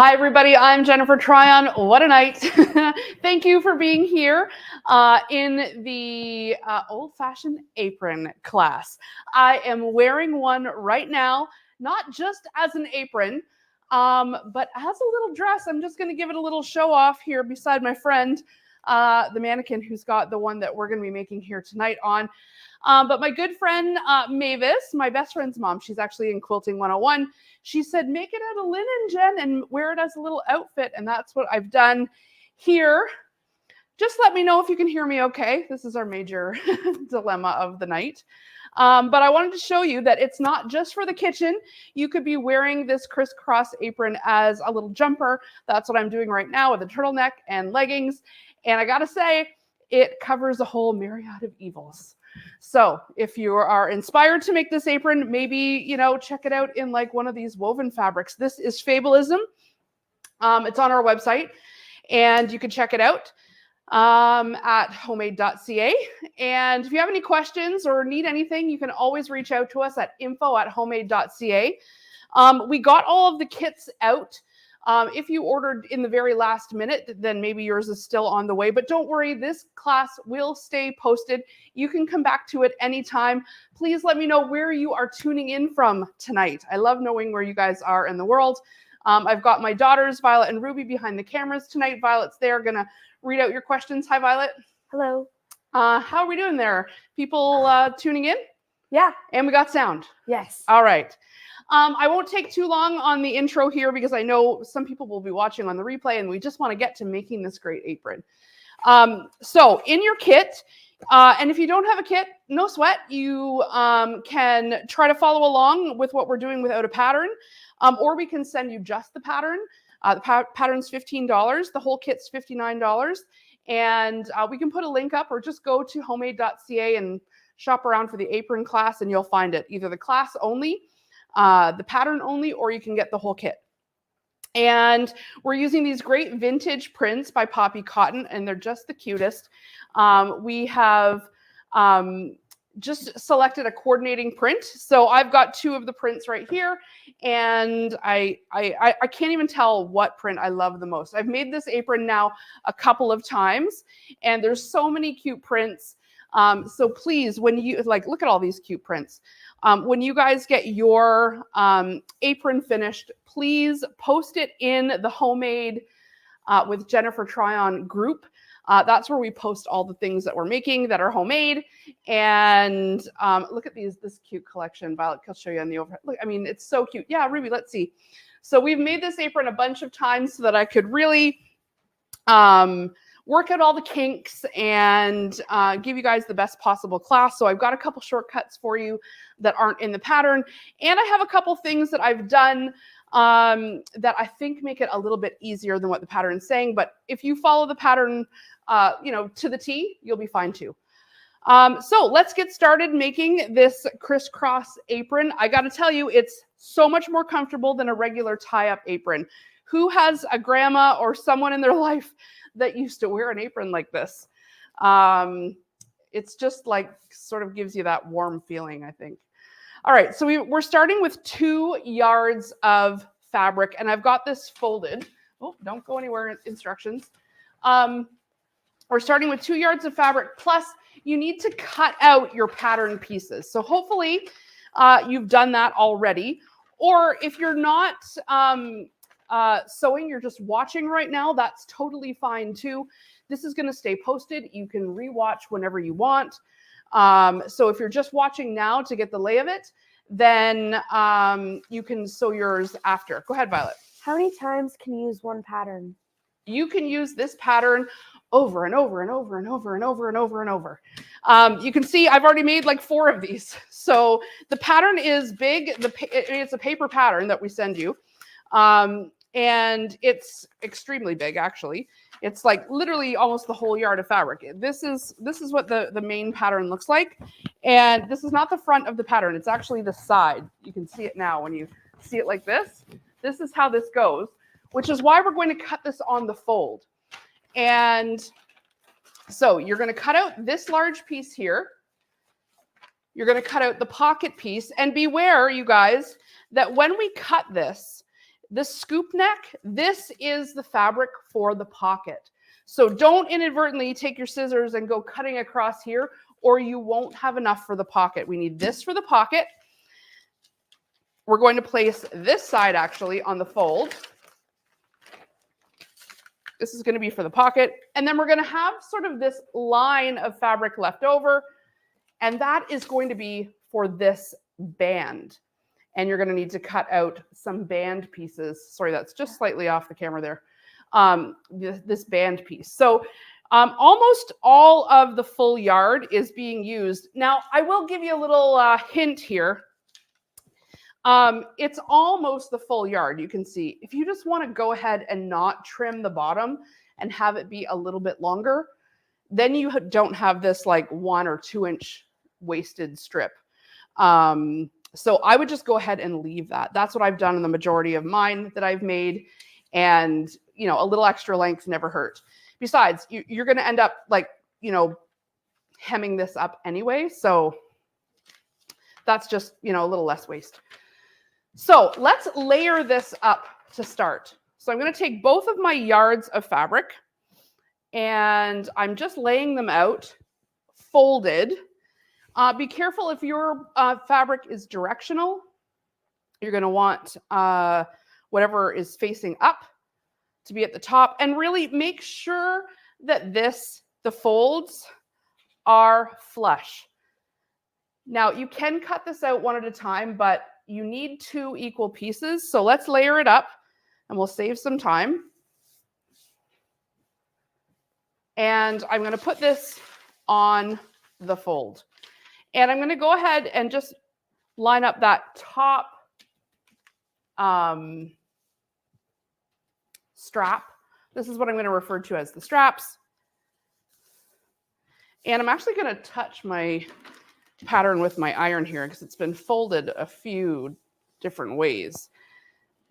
Hi, everybody. I'm Jennifer Tryon. What a night. Thank you for being here in the old-fashioned apron class. I am wearing one right now, not just as an apron, but as a little dress. I'm just going to give it a little show off here beside my friend, the mannequin who's got the one that we're going to be making here tonight on. But my good friend, Mavis, my best friend's mom, she's actually in Quilting 101. She said, make it out of linen, Jen, and wear it as a little outfit. And that's what I've done here. Just let me know if you can hear me okay. This is our major dilemma of the night. But I wanted to show you that it's not just for the kitchen. You could be wearing this Criss Cross apron as a little jumper. That's what I'm doing right now with a turtleneck and leggings. And I got to say, it covers a whole myriad of evils. So if you are inspired to make this apron, maybe, check it out in like one of these woven fabrics. This is Fableism. It's on our website and you can check it out at homemade.ca. And if you have any questions or need anything, you can always reach out to us at info@homemade.ca. We got all of the kits out. If you ordered in the very last minute, then maybe yours is still on the way. But don't worry, this class will stay posted. You can come back to it anytime. Please let me know where you are tuning in from tonight. I love knowing where you guys are in the world. I've got my daughters, Violet and Ruby, behind the cameras tonight. Violet's there, going to read out your questions. Hi, Violet. Hello. How are we doing there? People tuning in? Yeah. And we got sound? Yes. All right. I won't take too long on the intro here because I know some people will be watching on the replay and we just want to get to making this great apron. So in your kit, and if you don't have a kit, no sweat. You can try to follow along with what we're doing without a pattern, or we can send you just the pattern. The pattern's $15. The whole kit's $59. And we can put a link up or just go to homemade.ca and shop around for the apron class and you'll find it. Either the class only, the pattern only, or you can get the whole kit. And we're using these great vintage prints by Poppy Cotton, and they're just the cutest. We have just selected a coordinating print. So I've got two of the prints right here, and I can't even tell what print I love the most. I've made this apron now a couple of times, and there's so many cute prints. So please, when you look at all these cute prints. When you guys get your apron finished, please post it in the Homemade with Jennifer Tryon group. That's where we post all the things that we're making that are homemade. And look at this cute collection. Violet, I'll show you on the overhead. Look, I mean, it's so cute. Yeah, Ruby, let's see. So we've made this apron a bunch of times so that I could really work out all the kinks and give you guys the best possible class. So I've got a couple shortcuts for you that aren't in the pattern. And I have a couple things that I've done that I think make it a little bit easier than what the pattern is saying. But if you follow the pattern, to the T, you'll be fine too. So let's get started making this Criss Cross apron. I got to tell you, it's so much more comfortable than a regular tie-up apron. Who has a grandma or someone in their life that used to wear an apron like this? It's just like sort of gives you that warm feeling, I think. All right, so we're starting with 2 yards of fabric, and I've got this folded. Oh, don't go anywhere, instructions. We're starting with 2 yards of fabric, plus you need to cut out your pattern pieces. So hopefully you've done that already. Or if you're not sewing, you're just watching right now, that's totally fine too. This is going to stay posted. You can rewatch whenever you want. So if you're just watching now to get the lay of it, then you can sew yours after. Go ahead, Violet. How many times can you use one pattern? You can use this pattern over and over and over and over and over and over and over. You can see I've already made like 4 of these. So the pattern is big. It's a paper pattern that we send you. And it's extremely big, actually. It's like literally almost the whole yard of fabric. This is what the main pattern looks like. And this is not the front of the pattern. It's actually the side. You can see it now when you see it like this. This is how this goes, which is why we're going to cut this on the fold. And so you're going to cut out this large piece here. You're going to cut out the pocket piece. And beware, you guys, that when we cut this, the scoop neck, this is the fabric for the pocket. So don't inadvertently take your scissors and go cutting across here, or you won't have enough for the pocket. We need this for the pocket. We're going to place this side actually on the fold. This is going to be for the pocket. And then we're going to have sort of this line of fabric left over. And that is going to be for this band. And you're going to need to cut out some band pieces. Sorry, that's just slightly off the camera there. This band piece. So almost all of the full yard is being used. Now, I will give you a little hint here. It's almost the full yard. You can see if you just want to go ahead and not trim the bottom and have it be a little bit longer, then you don't have this like 1 or 2 inch wasted strip. So I would just go ahead and leave that. That's what I've done in the majority of mine that I've made. And, you know, a little extra length never hurt. Besides, you're going to end up like, you know, hemming this up anyway. So that's just, you know, a little less waste. So let's layer this up to start. So I'm going to take both of my yards of fabric and I'm just laying them out folded. Be careful if your fabric is directional. You're going to want whatever is facing up to be at the top, and really make sure that the folds are flush. Now you can cut this out one at a time, but you need 2 equal pieces. So let's layer it up and we'll save some time. And I'm going to put this on the fold. And I'm going to go ahead and just line up that top strap. This is what I'm going to refer to as the straps. And I'm actually going to touch my pattern with my iron here because it's been folded a few different ways.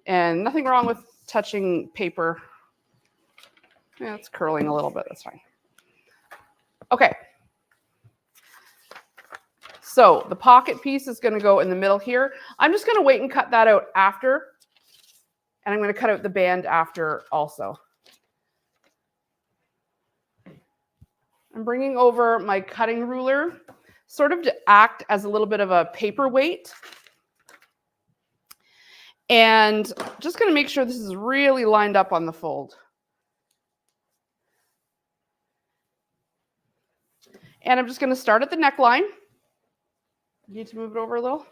And nothing wrong with touching paper. Yeah, it's curling a little bit. That's fine. Okay. So the pocket piece is going to go in the middle here. I'm just going to wait and cut that out after. And I'm going to cut out the band after also. I'm bringing over my cutting ruler, sort of to act as a little bit of a paperweight. And just going to make sure this is really lined up on the fold. And I'm just going to start at the neckline. Need to move it over a little.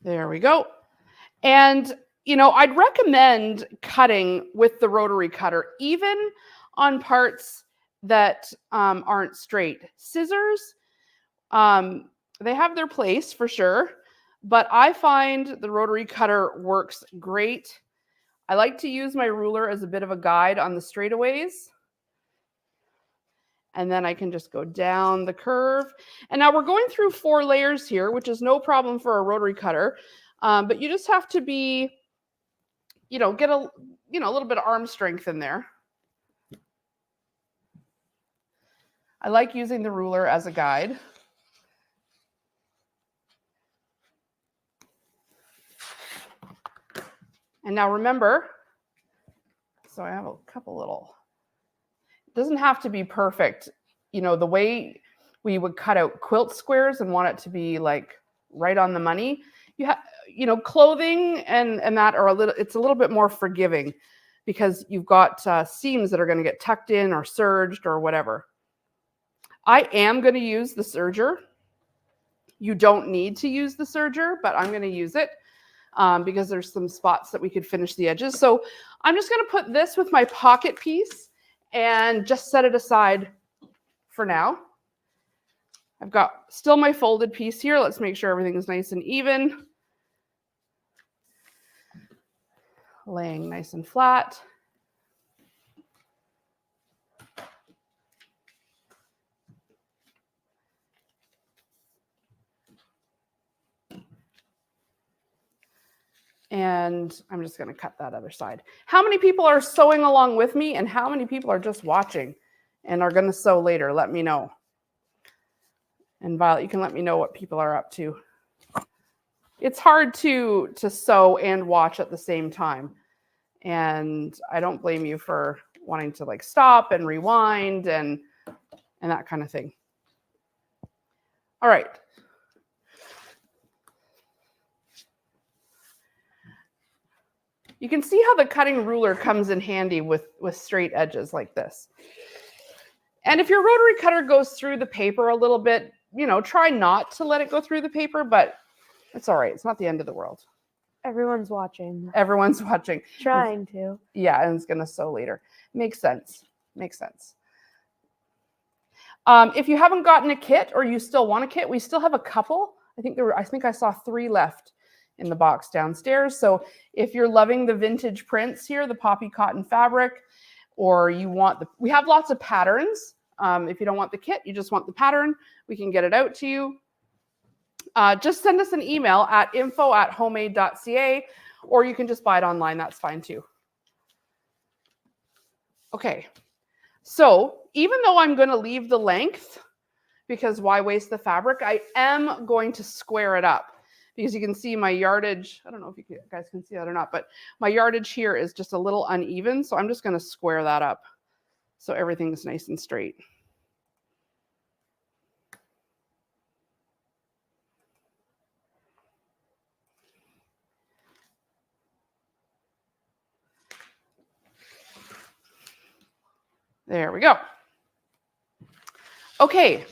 There we go. And, you know, I'd recommend cutting with the rotary cutter, even on parts that aren't straight. Scissors, they have their place for sure, but I find the rotary cutter works great. I like to use my ruler as a bit of a guide on the straightaways. And then I can just go down the curve. And now we're going through 4 layers here, which is no problem for a rotary cutter. But you just have to be, you know, get a little bit of arm strength in there. I like using the ruler as a guide. And now remember, so I have a couple little, it doesn't have to be perfect. You know, the way we would cut out quilt squares and want it to be like right on the money, you know, clothing and that are it's a little bit more forgiving because you've got seams that are going to get tucked in or serged or whatever. I am going to use the serger. You don't need to use the serger, but I'm going to use it. Because there's some spots that we could finish the edges. So I'm just going to put this with my pocket piece and just set it aside for now. I've got still my folded piece here. Let's make sure everything is nice and even. Laying nice and flat. And I'm just going to cut that other side. How many people are sewing along with me and how many people are just watching? and are going to sew later, let me know. And Violet, you can let me know what people are up to. It's hard to sew and watch at the same time. And I don't blame you for wanting to like stop and rewind and that kind of thing. All right. You can see how the cutting ruler comes in handy with straight edges like this. And if your rotary cutter goes through the paper a little bit, try not to let it go through the paper, but it's all right. It's not the end of the world. Everyone's watching. Everyone's watching. Trying to. Yeah, and it's going to sew later. Makes sense. Makes sense. If you haven't gotten a kit or you still want a kit, we still have a couple. I think I saw 3 left in the box downstairs. So if you're loving the vintage prints here, the poppy cotton fabric, or you want we have lots of patterns. If you don't want the kit, you just want the pattern, we can get it out to you. Just send us an email at info@homemade.ca, or you can just buy it online. That's fine too. Okay, so even though I'm going to leave the length, because why waste the fabric, I am going to square it up. Because you can see my yardage, I don't know if you guys can see that or not, but my yardage here is just a little uneven. So I'm just going to square that up so everything's nice and straight. There we go. Okay.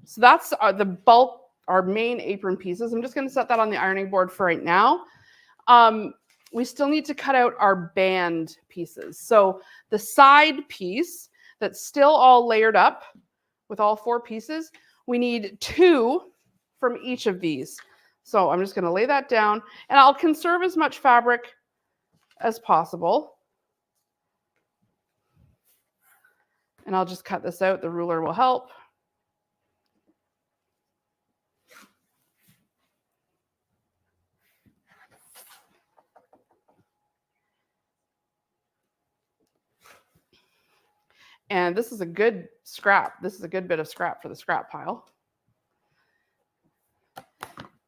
So that's the bulk, our main apron pieces. I'm just going to set that on the ironing board for right now. We still need to cut out our band pieces. So the side piece that's still all layered up with all 4 pieces, we need 2 from each of these. So I'm just going to lay that down, and I'll conserve as much fabric as possible. And I'll just cut this out. The ruler will help. And this is a good scrap. This is a good bit of scrap for the scrap pile.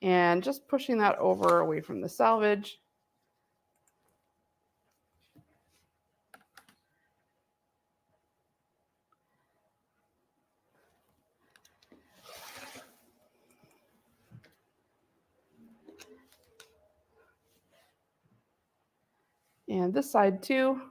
And just pushing that over away from the salvage. And this side too.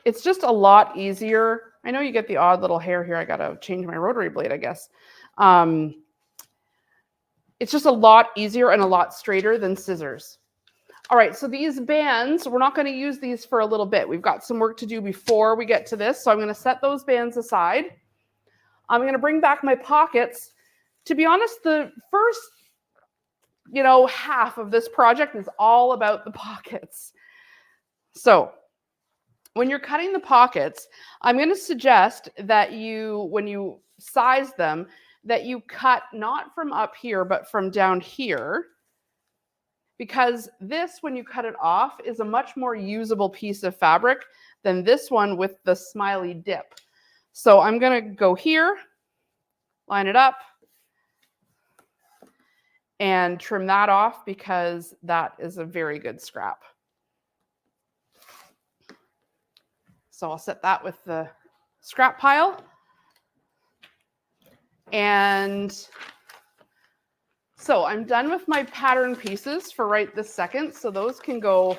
It's just a lot easier. I know you get the odd little hair here. I got to change my rotary blade, I guess. It's just a lot easier and a lot straighter than scissors. All right, so these bands, we're not going to use these for a little bit. We've got some work to do before we get to this. So I'm going to set those bands aside. I'm going to bring back my pockets. To be honest, the first, half of this project is all about the pockets. So when you're cutting the pockets, I'm going to suggest that when you size them, that you cut not from up here, but from down here. Because this, when you cut it off, is a much more usable piece of fabric than this one with the smiley dip. So I'm going to go here, line it up, and trim that off because that is a very good scrap. So I'll set that with the scrap pile. And so I'm done with my pattern pieces for right this second. So those can go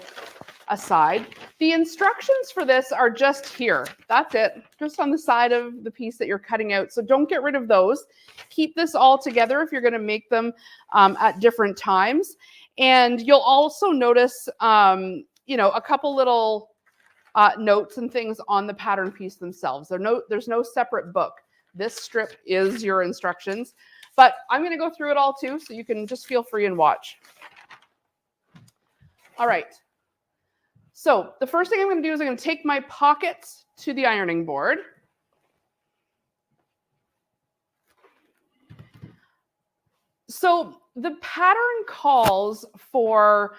aside. The instructions for this are just here. That's it, just on the side of the piece that you're cutting out. So don't get rid of those. Keep this all together if you're going to make them at different times. And you'll also notice, a couple little notes and things on the pattern piece themselves. There's no separate book. This strip is your instructions, but I'm going to go through it all too, so you can just feel free and watch. All right. So the first thing I'm going to do is I'm going to take my pockets to the ironing board. So the pattern calls for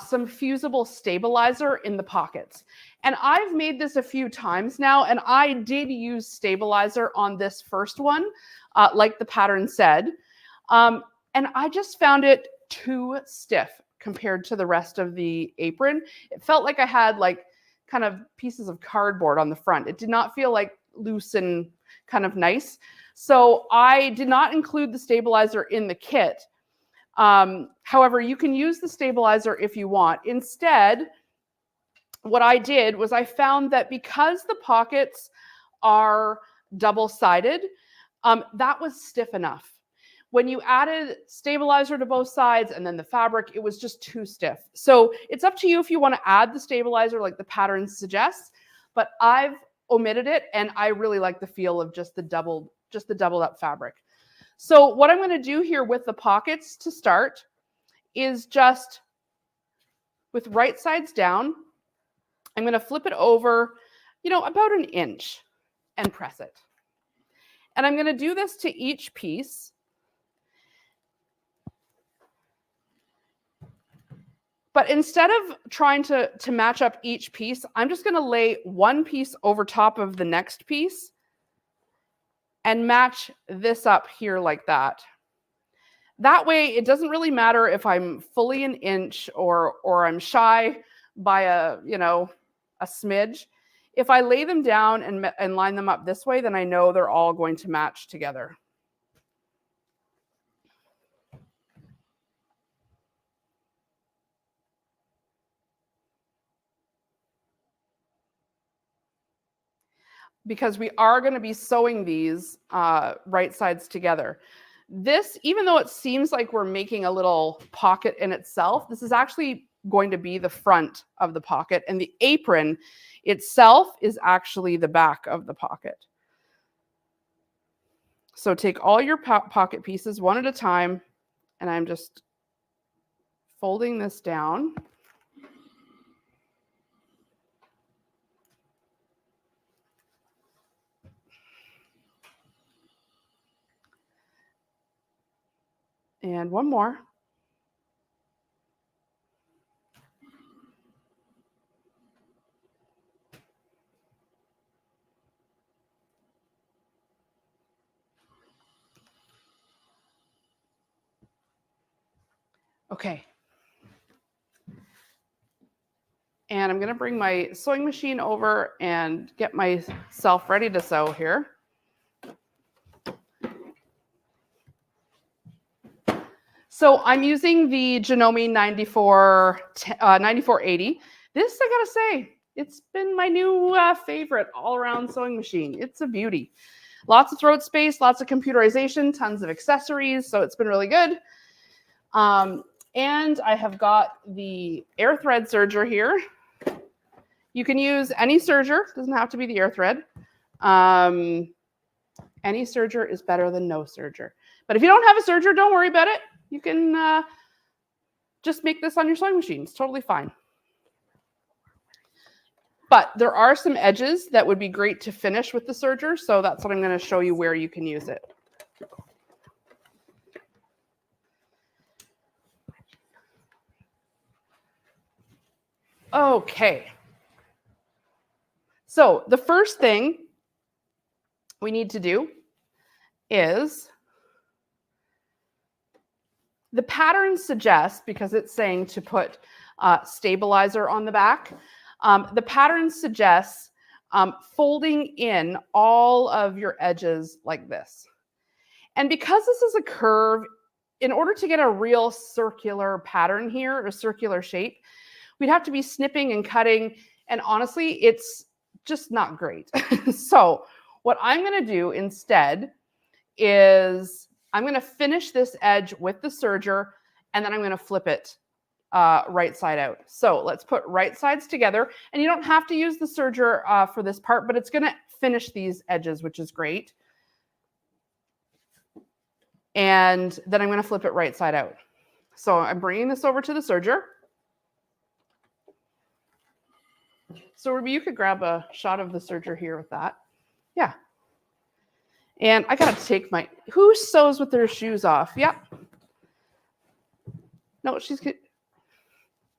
some fusible stabilizer in the pockets. And I've made this a few times now, and I did use stabilizer on this first one, like the pattern said. And I just found it too stiff compared to the rest of the apron. It felt like I had like kind of pieces of cardboard on the front. It did not feel like loose and kind of nice. So I did not include the stabilizer in the kit. However, you can use the stabilizer if you want. Instead, what I did was I found that because the pockets are double-sided, that was stiff enough. When you added stabilizer to both sides and then the fabric, it was just too stiff. So it's up to you if you want to add the stabilizer like the pattern suggests, but I've omitted it and I really like the feel of just the doubled up fabric. So what I'm going to do here with the pockets to start is just with right sides down, I'm going to flip it over, about an inch and press it. And I'm going to do this to each piece. But instead of trying to match up each piece, I'm just going to lay one piece over top of the next piece and match this up here like that. That way, it doesn't really matter if I'm fully an inch or I'm shy by a smidge. If I lay them down and line them up this way, then I know they're all going to match together. Because we are going to be sewing these right sides together. This, even though it seems like we're making a little pocket in itself, this is actually going to be the front of the pocket, and the apron itself is actually the back of the pocket. So take all your pocket pieces one at a time, and I'm just folding this down. And one more. Okay. And I'm going to bring my sewing machine over and get myself ready to sew here. So I'm using the Janome 9480. This, I gotta say, it's been my new favorite all-around sewing machine. It's a beauty. Lots of throat space, lots of computerization, tons of accessories, so it's been really good. And I have got the air thread serger here. You can use any serger, doesn't have to be the air thread. Any serger is better than no serger. But if you don't have a serger, don't worry about it. You can just make this on your sewing machine. It's totally fine. But there are some edges that would be great to finish with the serger, so that's what I'm going to show you where you can use it. Okay. So the first thing we need to do is, the pattern suggests, because it's saying to put stabilizer on the back, the pattern suggests folding in all of your edges like this. And because this is a curve, in order to get a real circular pattern here, a circular shape, we'd have to be snipping and cutting. And honestly, it's just not great. So what I'm going to do instead is I'm going to finish this edge with the serger, and then I'm going to flip it right side out. So let's put right sides together. And you don't have to use the serger for this part, but it's going to finish these edges, which is great. And then I'm going to flip it right side out. So I'm bringing this over to the serger. So Ruby, you could grab a shot of the serger here with that. Yeah. And I got to take who sews with their shoes off? Yep. No,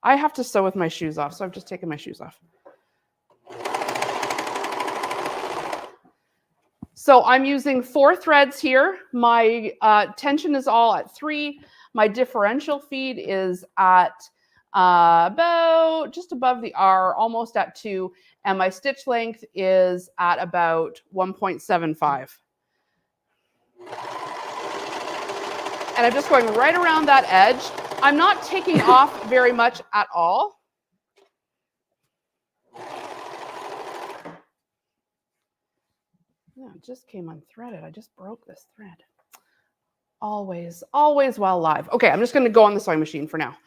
I have to sew with my shoes off, so I've just taken my shoes off. So I'm using 4 threads here. My tension is all at 3. My differential feed is at about just above the R, almost at 2. And my stitch length is at about 1.75. And I'm just going right around that edge. I'm not taking off very much at all. Yeah, it just came unthreaded. I just broke this thread. Always while live. Okay, I'm just going to go on the sewing machine for now.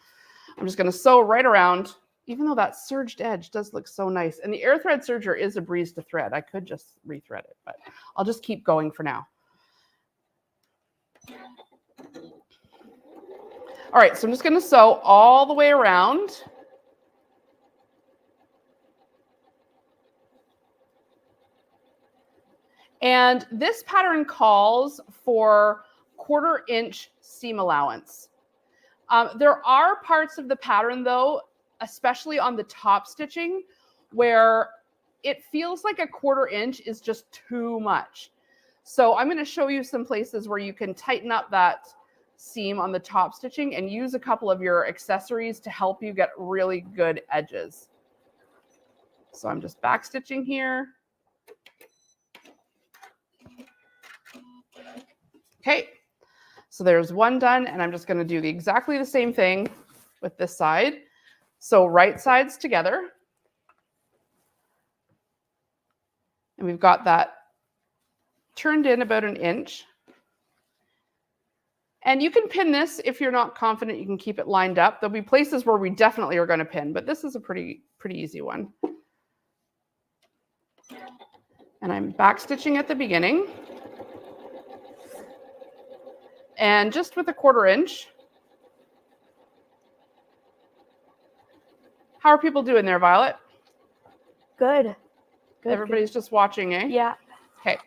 I'm just going to sew right around, even though that serged edge does look so nice. And the air thread serger is a breeze to thread. I could just rethread it, but I'll just keep going for now. All right, so I'm just going to sew all the way around. And this pattern calls for 1/4 inch seam allowance. There are parts of the pattern, though, especially on the top stitching, where it feels like 1/4 inch is just too much. So I'm going to show you some places where you can tighten up that seam on the top stitching and use a couple of your accessories to help you get really good edges. So I'm just back stitching here. Okay, so there's one done, and I'm just going to do exactly the same thing with this side. So right sides together. And we've got that turned in about 1 inch. And you can pin this if you're not confident. You can keep it lined up. There'll be places where we definitely are going to pin, but this is a pretty easy one. And I'm back stitching at the beginning. And just with 1/4 inch. How are people doing there, Violet? Good. Everybody's just watching, eh? Yeah. Okay.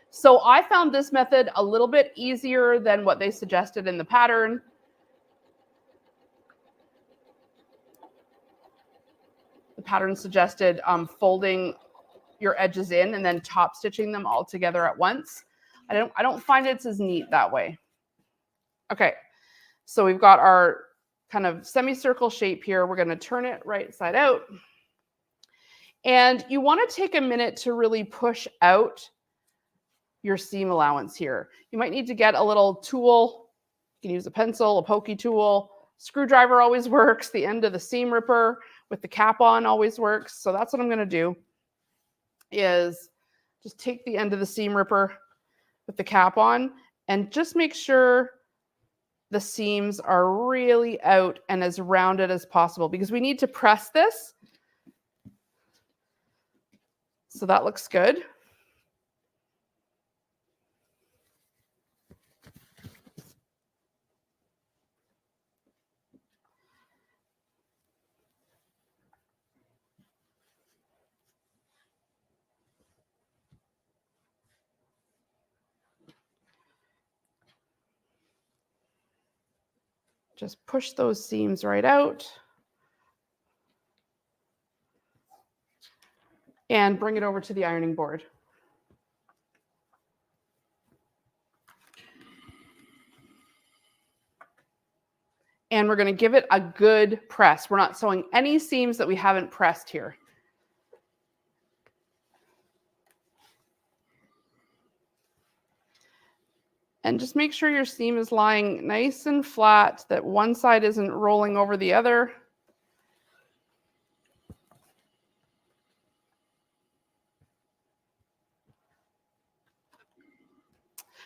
So I found this method a little bit easier than what they suggested in the pattern. The pattern suggested folding your edges in and then top stitching them all together at once. I don't find it's as neat that way. Okay, so we've got our kind of semicircle shape here. We're going to turn it right side out. And you want to take a minute to really push out your seam allowance here. You might need to get a little tool. You can use a pencil, a pokey tool. Screwdriver always works. The end of the seam ripper with the cap on always works. So that's what I'm going to do, is just take the end of the seam ripper with the cap on and just make sure the seams are really out and as rounded as possible, because we need to press this. So that looks good. Just push those seams right out and bring it over to the ironing board. And we're going to give it a good press. We're not sewing any seams that we haven't pressed here. And just make sure your seam is lying nice and flat, that one side isn't rolling over the other.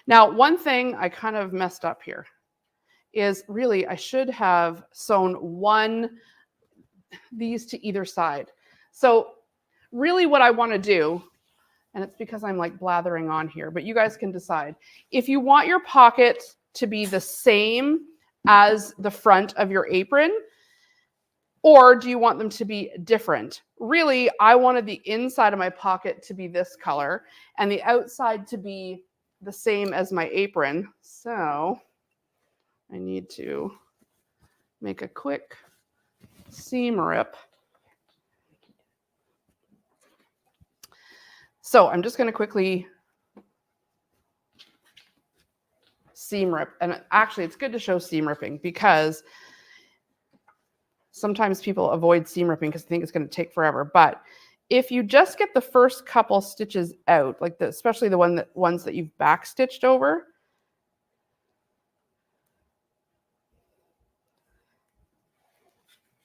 Now, one thing I kind of messed up here is really I should have sewn these to either side. So really what I want to do, and it's because I'm like blathering on here, but you guys can decide. If you want your pocket to be the same as the front of your apron, Or do you want them to be different? Really, I wanted the inside of my pocket to be this color and the outside to be the same as my apron. So I need to make a quick seam rip. So I'm just going to quickly seam rip. And actually, it's good to show seam ripping because sometimes people avoid seam ripping because they think it's going to take forever. But if you just get the first couple stitches out, like especially the ones that you've back stitched over,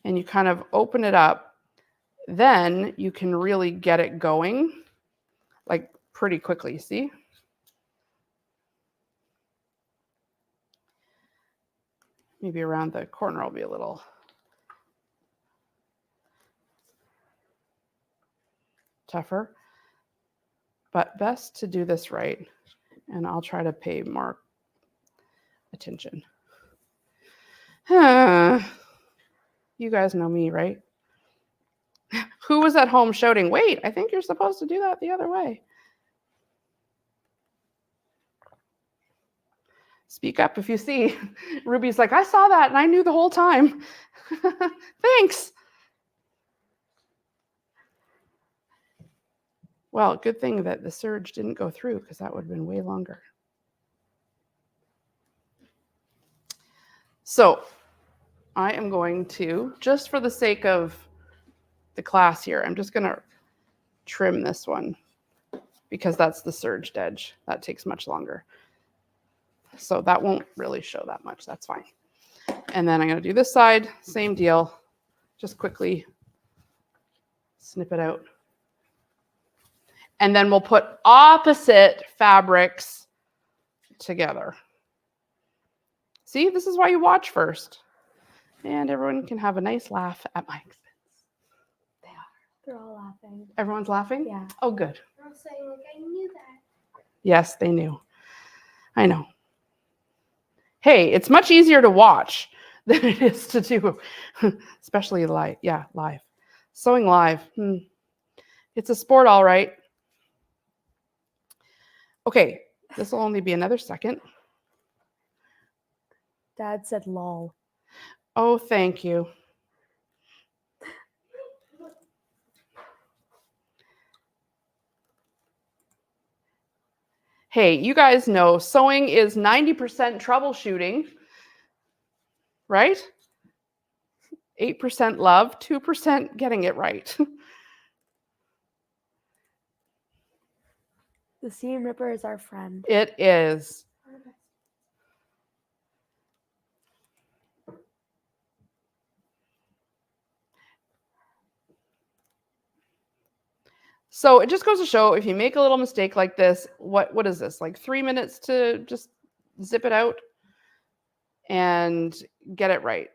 and you kind of open it up, then you can really get it going like pretty quickly, see? Maybe around the corner will be a little tougher, but best to do this right. And I'll try to pay more attention. You guys know me, right? Who was at home shouting, wait, I think you're supposed to do that the other way. Speak up if you see. Ruby's like, I saw that and I knew the whole time. Thanks. Well, good thing that the serge didn't go through because that would have been way longer. So I am going to, just for the sake of the class here, I'm just going to trim this one because that's the serged edge. That takes much longer. So that won't really show that much. That's fine. And then I'm going to do this side, same deal. Just quickly snip it out. And then we'll put opposite fabrics together. See, this is why you watch first. And everyone can have a nice laugh at my expense. They are. They're all laughing. Everyone's laughing? Yeah. Oh, good. They're all saying, like, I knew that. Yes, they knew. I know. Hey, it's much easier to watch than it is to do, especially live. Yeah, live. Sewing live. It's a sport, all right. Okay, this will only be another second. Dad said lol. Oh, thank you. Hey, you guys know sewing is 90% troubleshooting, right? 8% love, 2% getting it right. The seam ripper is our friend. It is. So it just goes to show if you make a little mistake like this, what is this? Like 3 minutes to just zip it out and get it right.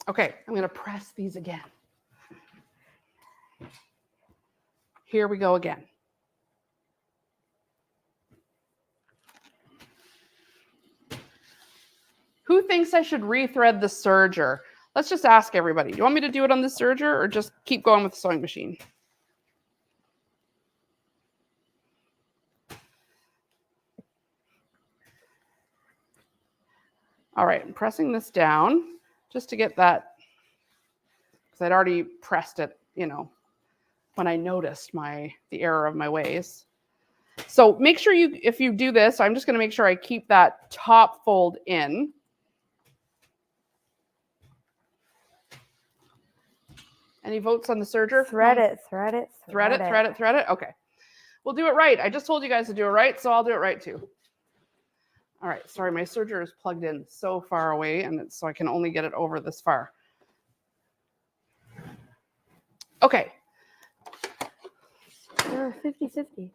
Okay, I'm going to press these again. Here we go again. Who thinks I should rethread the serger? Let's just ask everybody. Do you want me to do it on the serger or just keep going with the sewing machine? All right, I'm pressing this down just to get that, because I'd already pressed it, you know, when I noticed the error of my ways. So make sure if you do this, I'm just going to make sure I keep that top fold in. Any votes on the serger? Thread it, thread it, thread it, thread it, thread it. Okay. We'll do it right. I just told you guys to do it right, so I'll do it right too. All right. Sorry, my serger is plugged in so far away, and so I can only get it over this far. Okay. 50-50.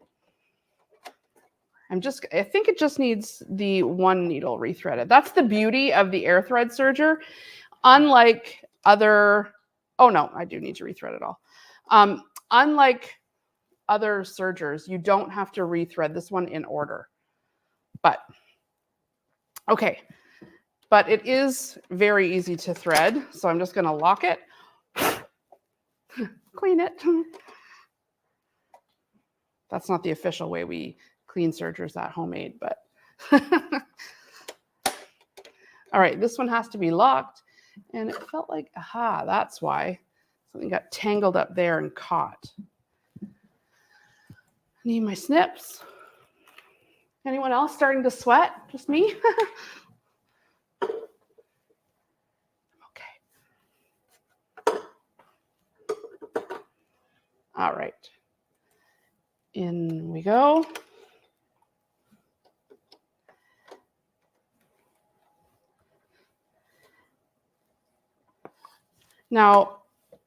I think it just needs the one needle rethreaded. That's the beauty of the air thread serger. Unlike other, oh no, I do need to rethread it all. Unlike other sergers, you don't have to rethread this one in order. But, okay. But it is very easy to thread, so I'm just going to lock it, clean it. That's not the official way we clean sergers at Homemade, but. All right, this one has to be locked, and it felt like, aha, that's why. Something got tangled up there and caught. Need my snips. Anyone else starting to sweat? Just me? All right, in we go. Now,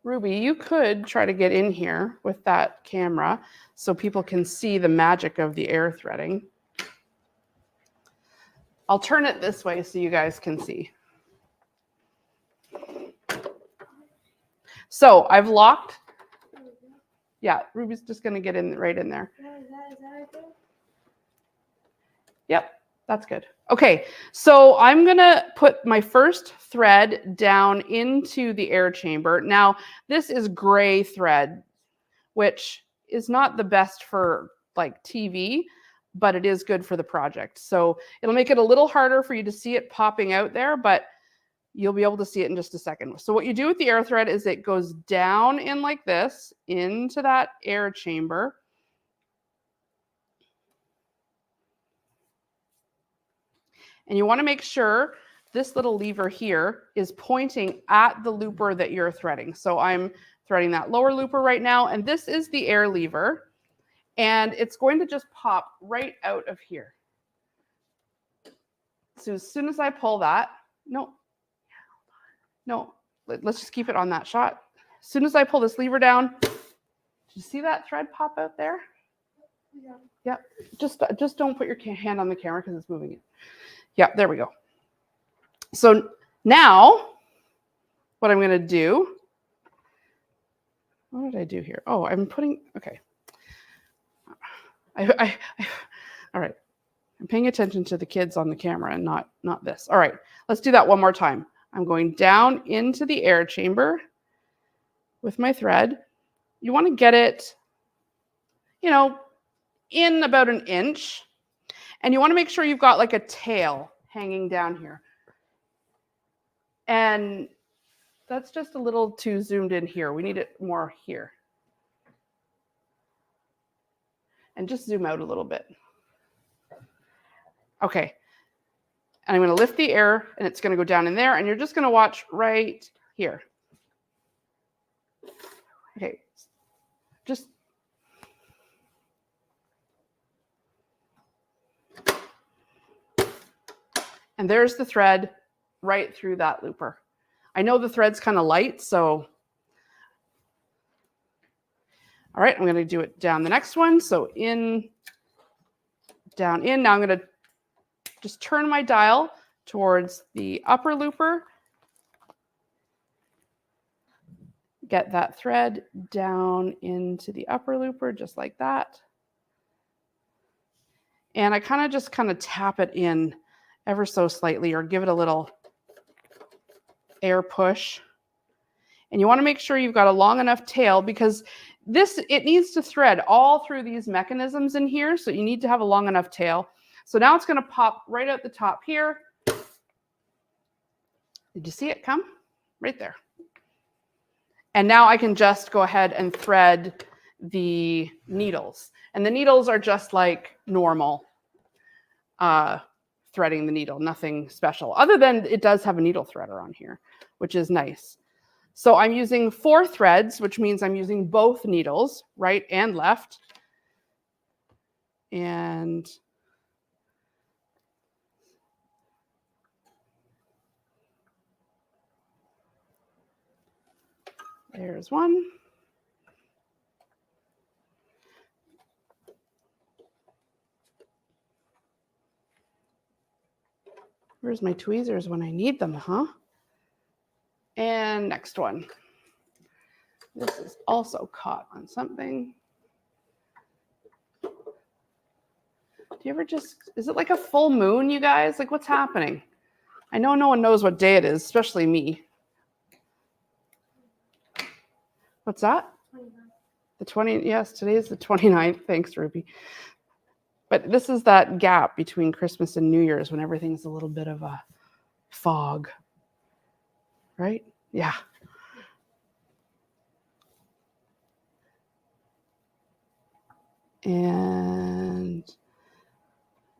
Ruby, you could try to get in here with that camera so people can see the magic of the air threading. I'll turn it this way so you guys can see. So I've locked. Yeah, Ruby's just going to get in right in there. Yep, that's good. Okay, so I'm going to put my first thread down into the air chamber. Now, this is gray thread, which is not the best for like TV, but it is good for the project. So it'll make it a little harder for you to see it popping out there, but you'll be able to see it in just a second. So what you do with the air thread is it goes down in like this into that air chamber. And you want to make sure this little lever here is pointing at the looper that you're threading. So I'm threading that lower looper right now, and this is the air lever, and it's going to just pop right out of here. So as soon as I pull that, let's just keep it on that shot. As soon as I pull this lever down, do you see that thread pop out there? Yeah. Yep. Just don't put your hand on the camera because it's moving it. Yep, there we go. So now what I'm going to do, what did I do here? Oh, I'm putting, okay. All right. I'm paying attention to the kids on the camera and not this. All right, let's do that one more time. I'm going down into the air chamber with my thread. You want to get it, in about an inch. And you want to make sure you've got like a tail hanging down here. And that's just a little too zoomed in here. We need it more here. And just zoom out a little bit. Okay. And I'm going to lift the air, and it's going to go down in there, and you're just going to watch right here. Okay. Just and there's the thread right through that looper. I know the thread's kind of light, so all right, I'm going to do it down the next one. So in, down in. Now I'm going to just turn my dial towards the upper looper. Get that thread down into the upper looper just like that. And I kind of tap it in ever so slightly, or give it a little air push. And you want to make sure you've got a long enough tail, because it needs to thread all through these mechanisms in here. So you need to have a long enough tail. So now it's going to pop right out the top here. Did you see it come? Right there. And now I can just go ahead and thread the needles. And the needles are just like normal threading the needle, nothing special, other than it does have a needle threader on here, which is nice. So I'm using 4 threads, which means I'm using both needles, right and left. And there's one. Where's my tweezers when I need them, huh? And next one. This is also caught on something. Do you ever is it like a full moon, you guys? Like, what's happening? I know no one knows what day it is, especially me. What's that? 29th. The 20th, yes, today is the 29th. Thanks, Ruby. But this is that gap between Christmas and New Year's when everything's a little bit of a fog, right? Yeah. And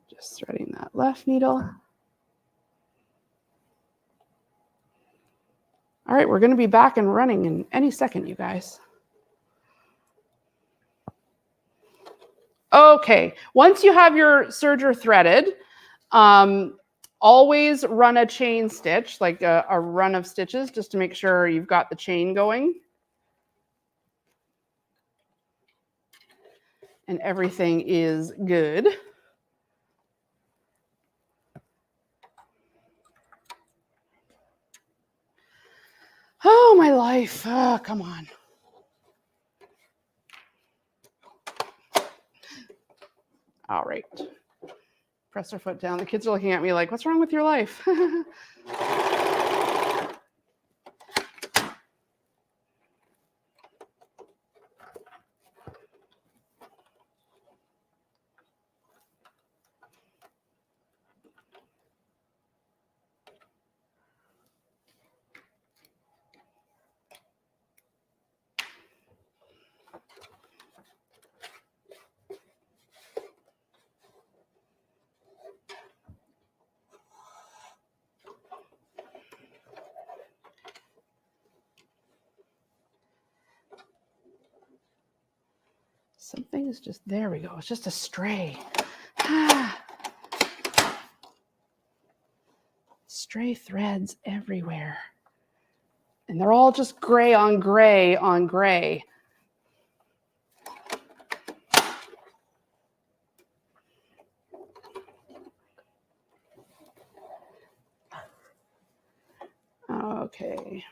just threading that left needle. All right, we're going to be back and running in any second, you guys. Okay, once you have your serger threaded, always run a chain stitch, like a run of stitches, just to make sure you've got the chain going. And everything is good. Oh, my life. Oh, come on. All right. Press her foot down. The kids are looking at me like, what's wrong with your life? Something is just, there we go. It's just a stray. Stray threads everywhere. And they're all just gray on gray on gray. Okay.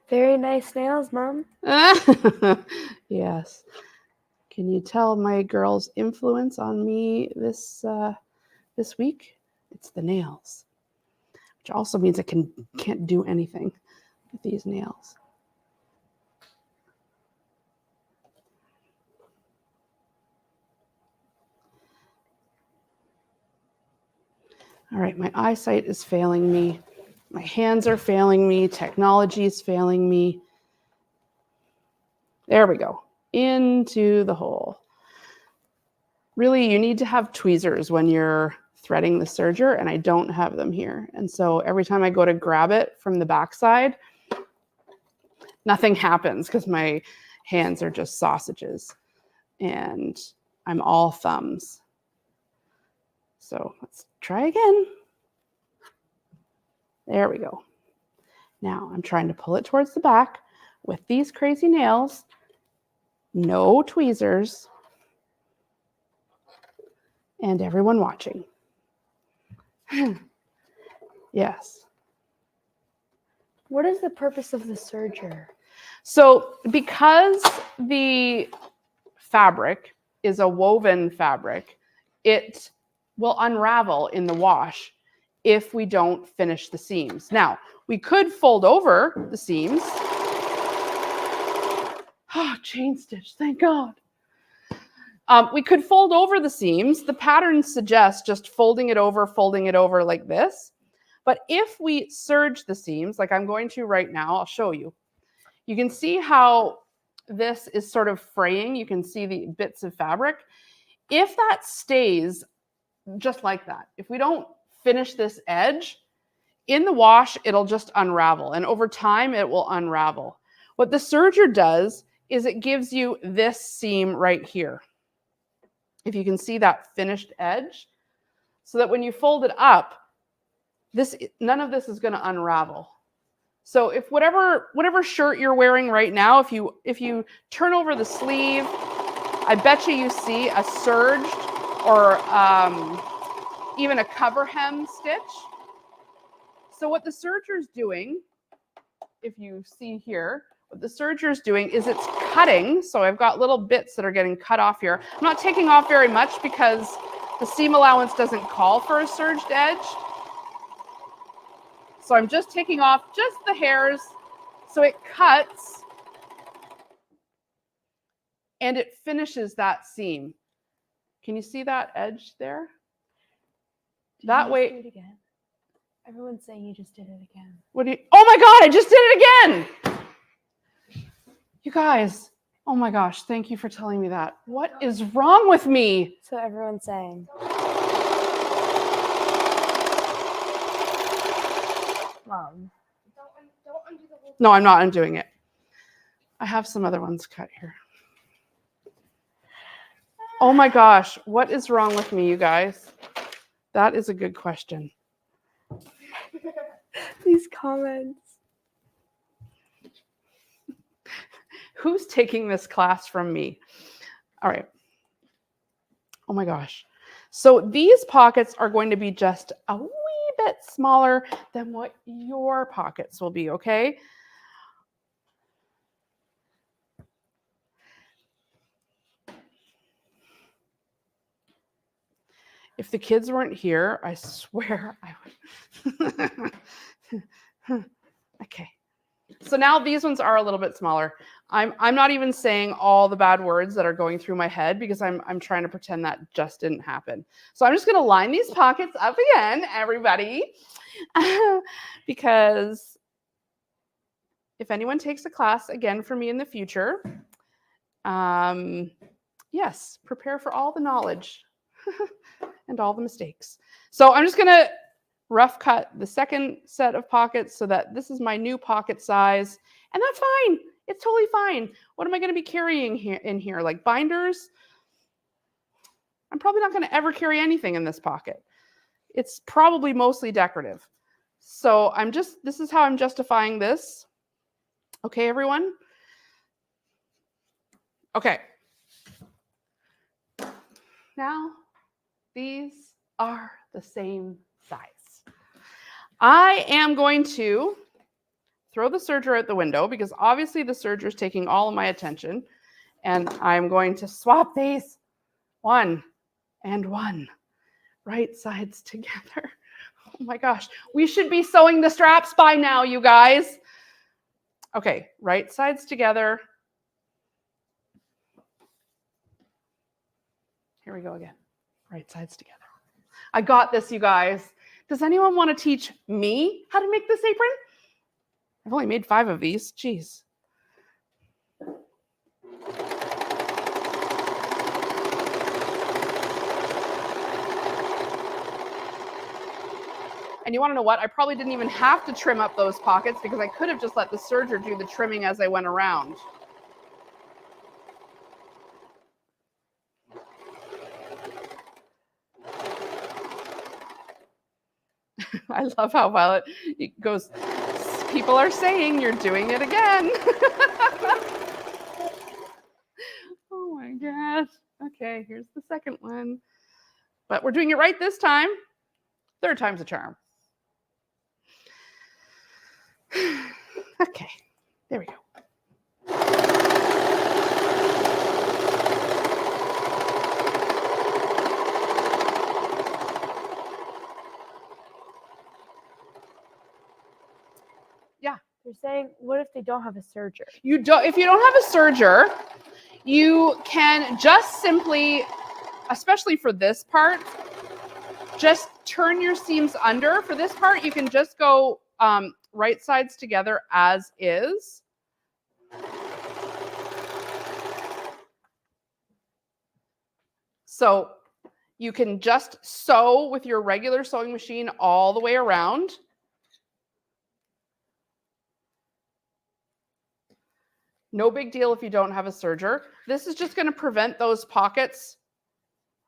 Very nice nails, Mom. Yes. Can you tell my girl's influence on me this week? It's the nails, which also means I can't do anything with these nails. All right, my eyesight is failing me. My hands are failing me. Technology is failing me. There we go. Into the hole. Really, you need to have tweezers when you're threading the serger, and I don't have them here. And so every time I go to grab it from the backside, nothing happens because my hands are just sausages and I'm all thumbs. So let's try again. There we go. Now I'm trying to pull it towards the back with these crazy nails. No tweezers. And everyone watching. Yes. What is the purpose of the serger? So because the fabric is a woven fabric, it will unravel in the wash if we don't finish the seams. Now, we could fold over the seams. Oh, chain stitch, thank God. We could fold over the seams. The pattern suggests just folding it over like this. But if we serge the seams, like I'm going to right now, I'll show you. You can see how this is sort of fraying. You can see the bits of fabric. If that stays just like that, if we don't finish this edge, in the wash, it'll just unravel. And over time, it will unravel. What the serger does is it gives you this seam right here. If you can see that finished edge, so that when you fold it up, none of this is going to unravel. So if whatever shirt you're wearing right now, if you turn over the sleeve, I bet you see a serged or even a cover hem stitch. So what the serger's doing, if you see here, what the serger's doing is it's cutting. So I've got little bits that are getting cut off here. I'm not taking off very much because the seam allowance doesn't call for a serged edge. So I'm just taking off just the hairs so it cuts and it finishes that seam. Can you see that edge there? That way. Do it again? Everyone's saying you just did it again. Oh my God, I just did it again. You guys, oh my gosh, thank you for telling me that. What is wrong with me? So everyone's saying. Mom. Don't undo the whole thing. No, I'm not undoing it. I have some other ones cut here. Oh my gosh, what is wrong with me, you guys? That is a good question. These comments. Who's taking this class from me? All right. Oh my gosh. So these pockets are going to be just a wee bit smaller than what your pockets will be, okay? If the kids weren't here, I swear I would. Okay. So now these ones are a little bit smaller. I'm not even saying all the bad words that are going through my head because I'm trying to pretend that just didn't happen. So I'm just going to line these pockets up again, everybody, because if anyone takes a class again from me in the future, yes, prepare for all the knowledge and all the mistakes. So I'm just going to rough cut the second set of pockets so that this is my new pocket size, and that's fine. It's totally fine. What am I going to be carrying in here? Like binders? I'm probably not going to ever carry anything in this pocket. It's probably mostly decorative. So this is how I'm justifying this. Okay, everyone? Okay. Now, these are the same size. I am going to throw the serger out the window because obviously the serger is taking all of my attention, and I'm going to swap these 1 and 1 right sides together. Oh my gosh, we should be sewing the straps by now, you guys. Okay, right sides together. Here we go again. Right sides together. I got this, you guys. Does anyone want to teach me how to make this apron? I've only made 5 of these. Jeez. And you want to know what? I probably didn't even have to trim up those pockets because I could have just let the serger do the trimming as I went around. I love how Violet goes, people are saying you're doing it again. Oh my gosh. Okay, here's the second one. But we're doing it right this time. 3rd time's a charm. Okay, there we go. Yeah. They're saying, what if they don't have a serger? If you don't have a serger, you can just simply, especially for this part, just turn your seams under. For this part, you can just go right sides together as is. So you can just sew with your regular sewing machine all the way around. No big deal if you don't have a serger. This is just going to prevent those pockets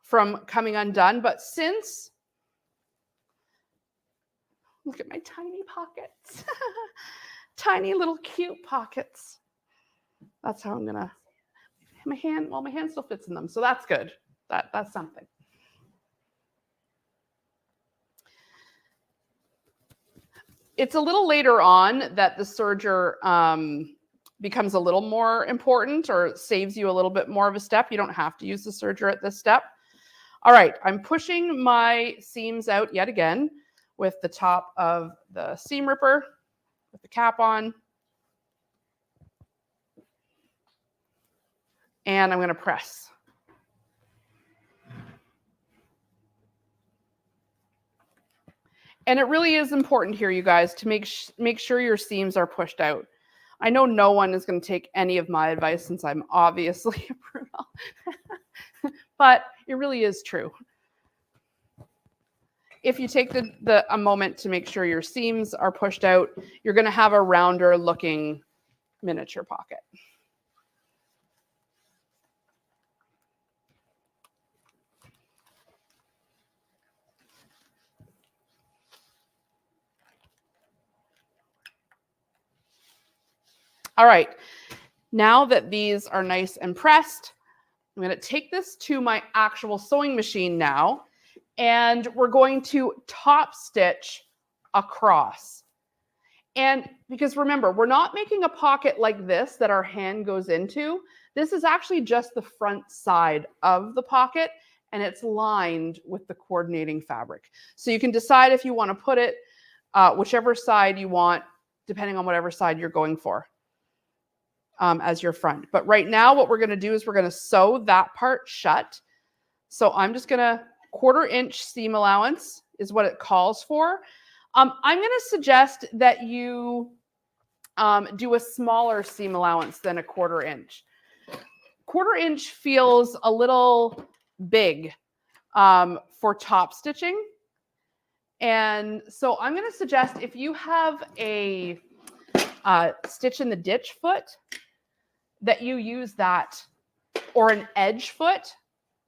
from coming undone. But since Look at my tiny pockets. Tiny little cute pockets. That's how I'm gonna, my hand still fits in them, so that's good. That's something. It's a little later on that the serger becomes a little more important or saves you a little bit more of a step. You don't have to use the serger at this step. All right, I'm pushing my seams out yet again with the top of the seam ripper with the cap on. And I'm going to press. And it really is important here, you guys, to make sure your seams are pushed out. I know no one is going to take any of my advice since I'm obviously a Bruno, but it really is true. If you take a moment to make sure your seams are pushed out, you're going to have a rounder looking miniature pocket. All right, now that these are nice and pressed, I'm going to take this to my actual sewing machine now, and we're going to top stitch across. And because remember, we're not making a pocket like this that our hand goes into. This is actually just the front side of the pocket, and it's lined with the coordinating fabric. So you can decide if you want to put it whichever side you want, depending on whatever side you're going for. As your front. But right now what we're going to do is we're going to sew that part shut. So I'm just going to 1/4 inch seam allowance is what it calls for. I'm going to suggest that you do a smaller seam allowance than a 1/4 inch. 1/4 inch feels a little big for top stitching. And so I'm going to suggest if you have a stitch in the ditch foot, that you use that, or an edge foot.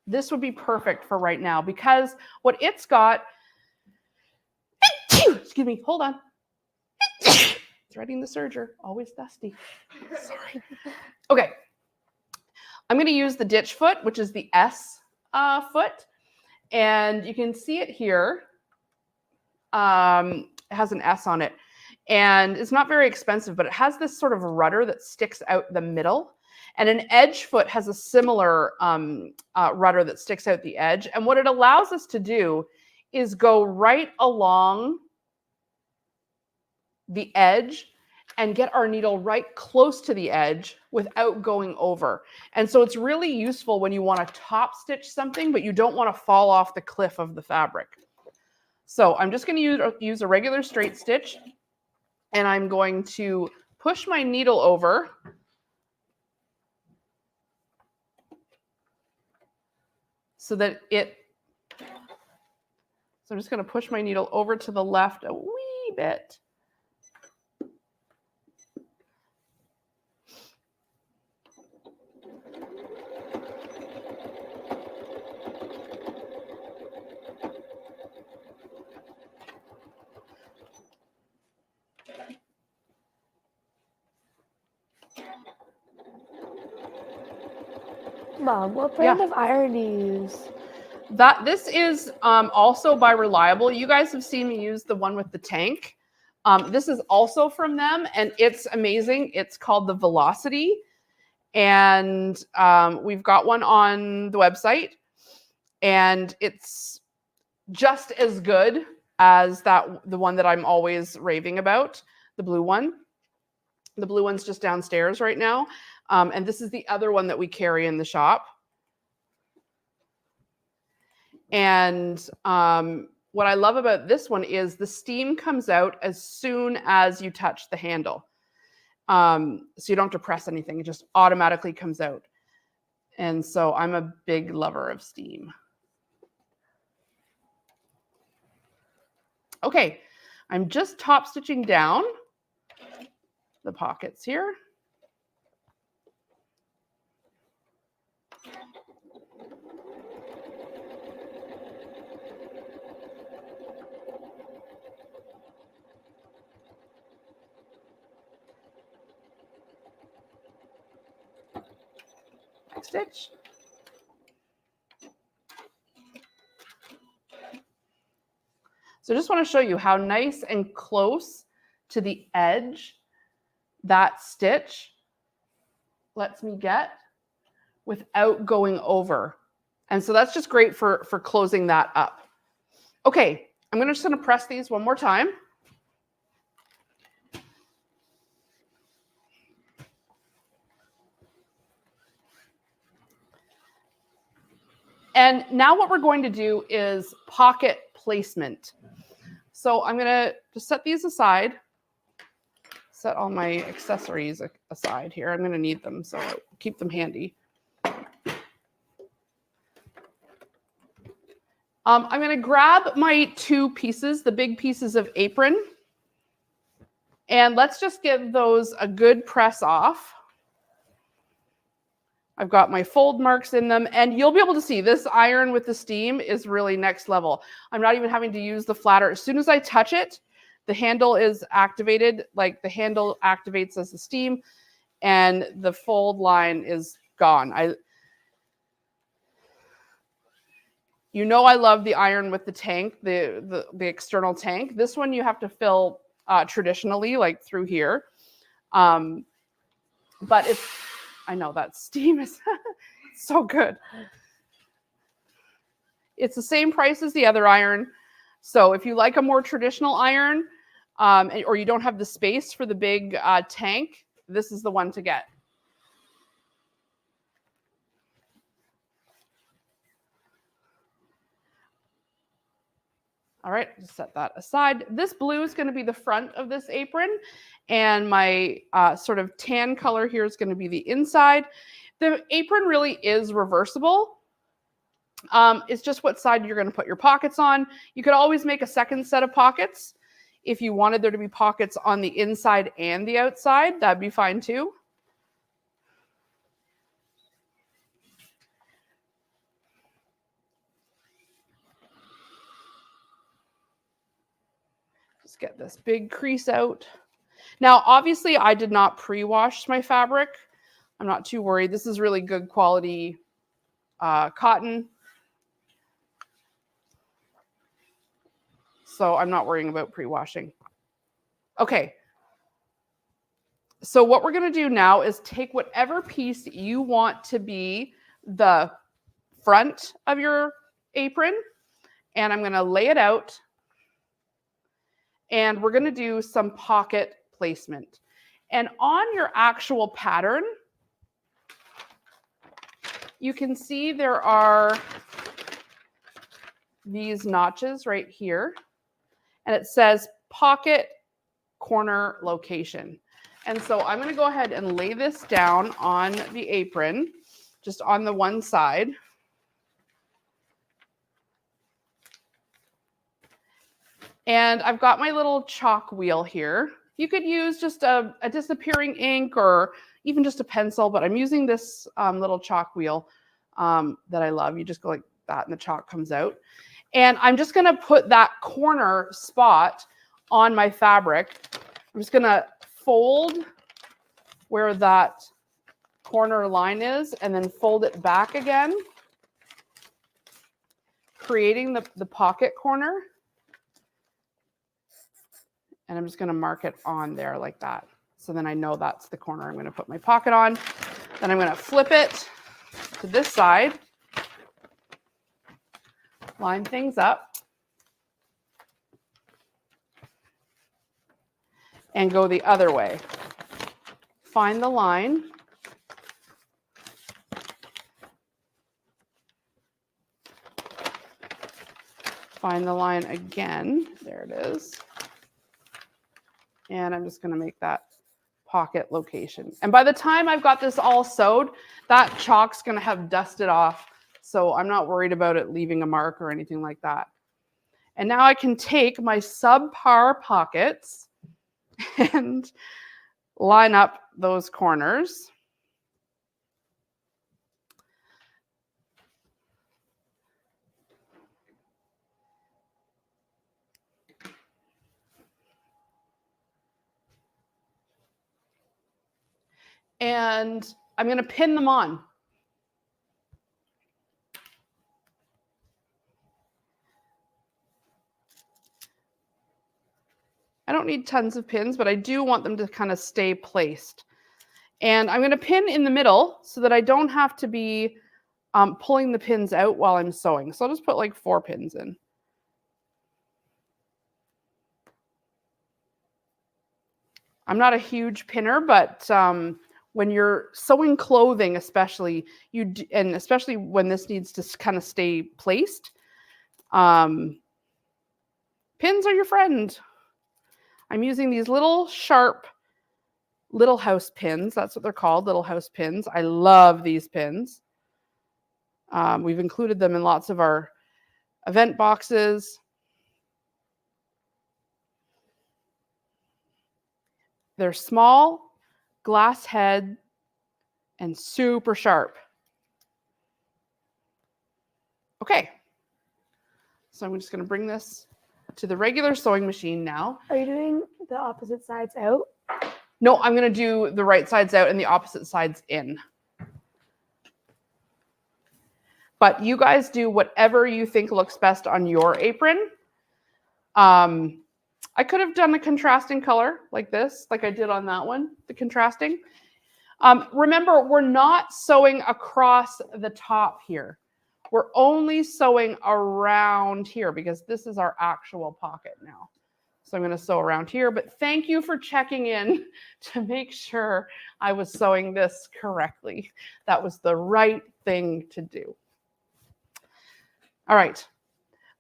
This would be perfect for right now because what it's got, excuse me, hold on. Threading the serger, always dusty. Sorry. Okay. I'm going to use the ditch foot, which is the S foot. And you can see it here. It has an S on it. And it's not very expensive, but it has this sort of rudder that sticks out the middle. And an edge foot has a similar rudder that sticks out the edge. And what it allows us to do is go right along the edge and get our needle right close to the edge without going over. And so it's really useful when you want to top stitch something, but you don't want to fall off the cliff of the fabric. So I'm just going to use a regular straight stitch. And I'm going to push my needle over so that so I'm just going to push my needle over to the left a wee bit. Mom, what brand of iron do you use? This is also by Reliable. You guys have seen me use the one with the tank. This is also from them, and it's amazing. It's called the Velocity, and we've got one on the website, and it's just as good as the one that I'm always raving about, the blue one. The blue one's just downstairs right now. And this is the other one that we carry in the shop. And what I love about this one is the steam comes out as soon as you touch the handle. So you don't have to press anything. It just automatically comes out. And so I'm a big lover of steam. Okay, I'm just top stitching down the pockets here. back stitch. So I just want to show you how nice and close to the edge that stitch lets me get without going over. And so that's just great for closing that up. Okay, I'm just going to press these one more time. And now what we're going to do is pocket placement. So I'm going to just set these aside. Set all my accessories aside here. I'm going to need them, so I'll keep them handy. I'm going to grab my two pieces, the big pieces of apron, and let's just give those a good press off. I've got my fold marks in them, and you'll be able to see this iron with the steam is really next level. I'm not even having to use the flatter. As soon as I touch it, the handle is activated, like the handle activates as the steam, and the fold line is gone. You know I love the iron with the tank, the external tank. This one you have to fill traditionally, like through here. But I know that steam is so good. It's the same price as the other iron. So if you like a more traditional iron, or you don't have the space for the big tank, this is the one to get. All right, just set that aside. This blue is going to be the front of this apron, and my sort of tan color here is going to be the inside. The apron really is reversible. It's just what side you're going to put your pockets on. You could always make a second set of pockets. If you wanted there to be pockets on the inside and the outside, that'd be fine too. Just get this big crease out. Now, obviously, I did not pre-wash my fabric. I'm not too worried. This is really good quality cotton. So I'm not worrying about pre-washing. Okay. So what we're going to do now is take whatever piece you want to be the front of your apron, and I'm going to lay it out, and we're going to do some pocket placement. And on your actual pattern, you can see there are these notches right here, and it says pocket corner location. And so I'm going to go ahead and lay this down on the apron, just on the one side. And I've got my little chalk wheel here. You could use just a disappearing ink or even just a pencil, but I'm using this little chalk wheel that I love. You just go like that and the chalk comes out. And I'm just going to put that corner spot on my fabric. I'm just going to fold where that corner line is and then fold it back again, creating the pocket corner. And I'm just going to mark it on there like that. So then I know that's the corner I'm going to put my pocket on. Then I'm going to flip it to this side, line things up, and go the other way. Find the line. Find the line again. There it is. And I'm just going to make that pocket location. And by the time I've got this all sewed, that chalk's going to have dusted off. So I'm not worried about it leaving a mark or anything like that. And now I can take my subpar pockets and line up those corners. And I'm going to pin them on. I don't need tons of pins, but I do want them to kind of stay placed. And I'm going to pin in the middle so that I don't have to be pulling the pins out while I'm sewing. So I'll just put like 4 pins in. I'm not a huge pinner, but when you're sewing clothing, especially, and especially when this needs to kind of stay placed, pins are your friend. I'm using these little sharp little house pins. That's what they're called, little house pins. I love these pins. We've included them in lots of our event boxes. They're small, glass head, and super sharp. Okay, so I'm just going to bring this to the regular sewing machine now. Are you doing the opposite sides out? No, I'm going to do the right sides out and the opposite sides in. But you guys do whatever you think looks best on your apron. I could have done a contrasting color like this, like I did on that one, the contrasting. Remember, we're not sewing across the top here. We're only sewing around here because this is our actual pocket now. So I'm going to sew around here, but thank you for checking in to make sure I was sewing this correctly. That was the right thing to do. All right.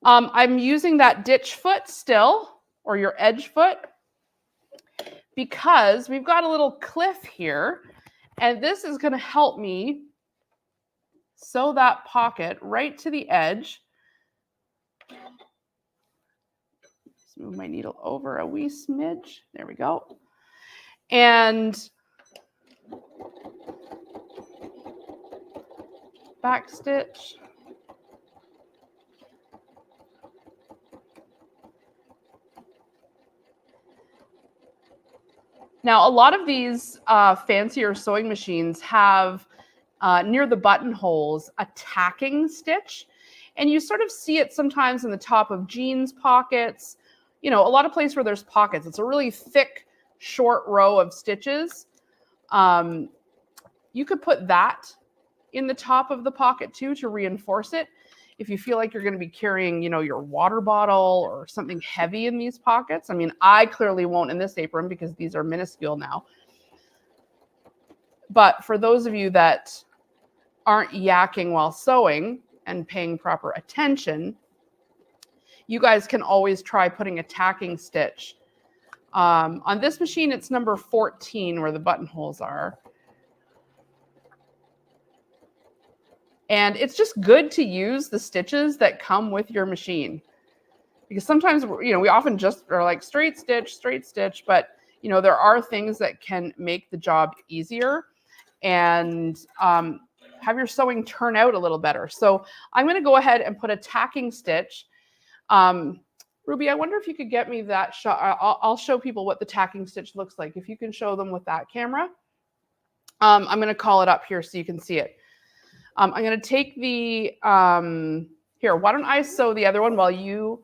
I'm using that ditch foot still, or your edge foot, because we've got a little cliff here, and this is going to help me sew that pocket right to the edge. Just move my needle over a wee smidge. There we go. And back stitch. Now, a lot of these fancier sewing machines have near the buttonholes a tacking stitch, and you sort of see it sometimes in the top of jeans pockets. You know, a lot of places where there's pockets, it's a really thick, short row of stitches. You could put that in the top of the pocket too to reinforce it. If you feel like you're going to be carrying, you know, your water bottle or something heavy in these pockets. I mean, I clearly won't in this apron because these are minuscule now. But for those of you that aren't yakking while sewing and paying proper attention, you guys can always try putting a tacking stitch. On this machine, it's number 14 where the buttonholes are. And it's just good to use the stitches that come with your machine. Because sometimes, you know, we often just are like straight stitch, but, you know, there are things that can make the job easier and have your sewing turn out a little better. So I'm going to go ahead and put a tacking stitch. Ruby, I wonder if you could get me that shot. I'll show people what the tacking stitch looks like. If you can show them with that camera. I'm going to call it up here so you can see it. I'm going to take the, here, why don't I sew the other one while you,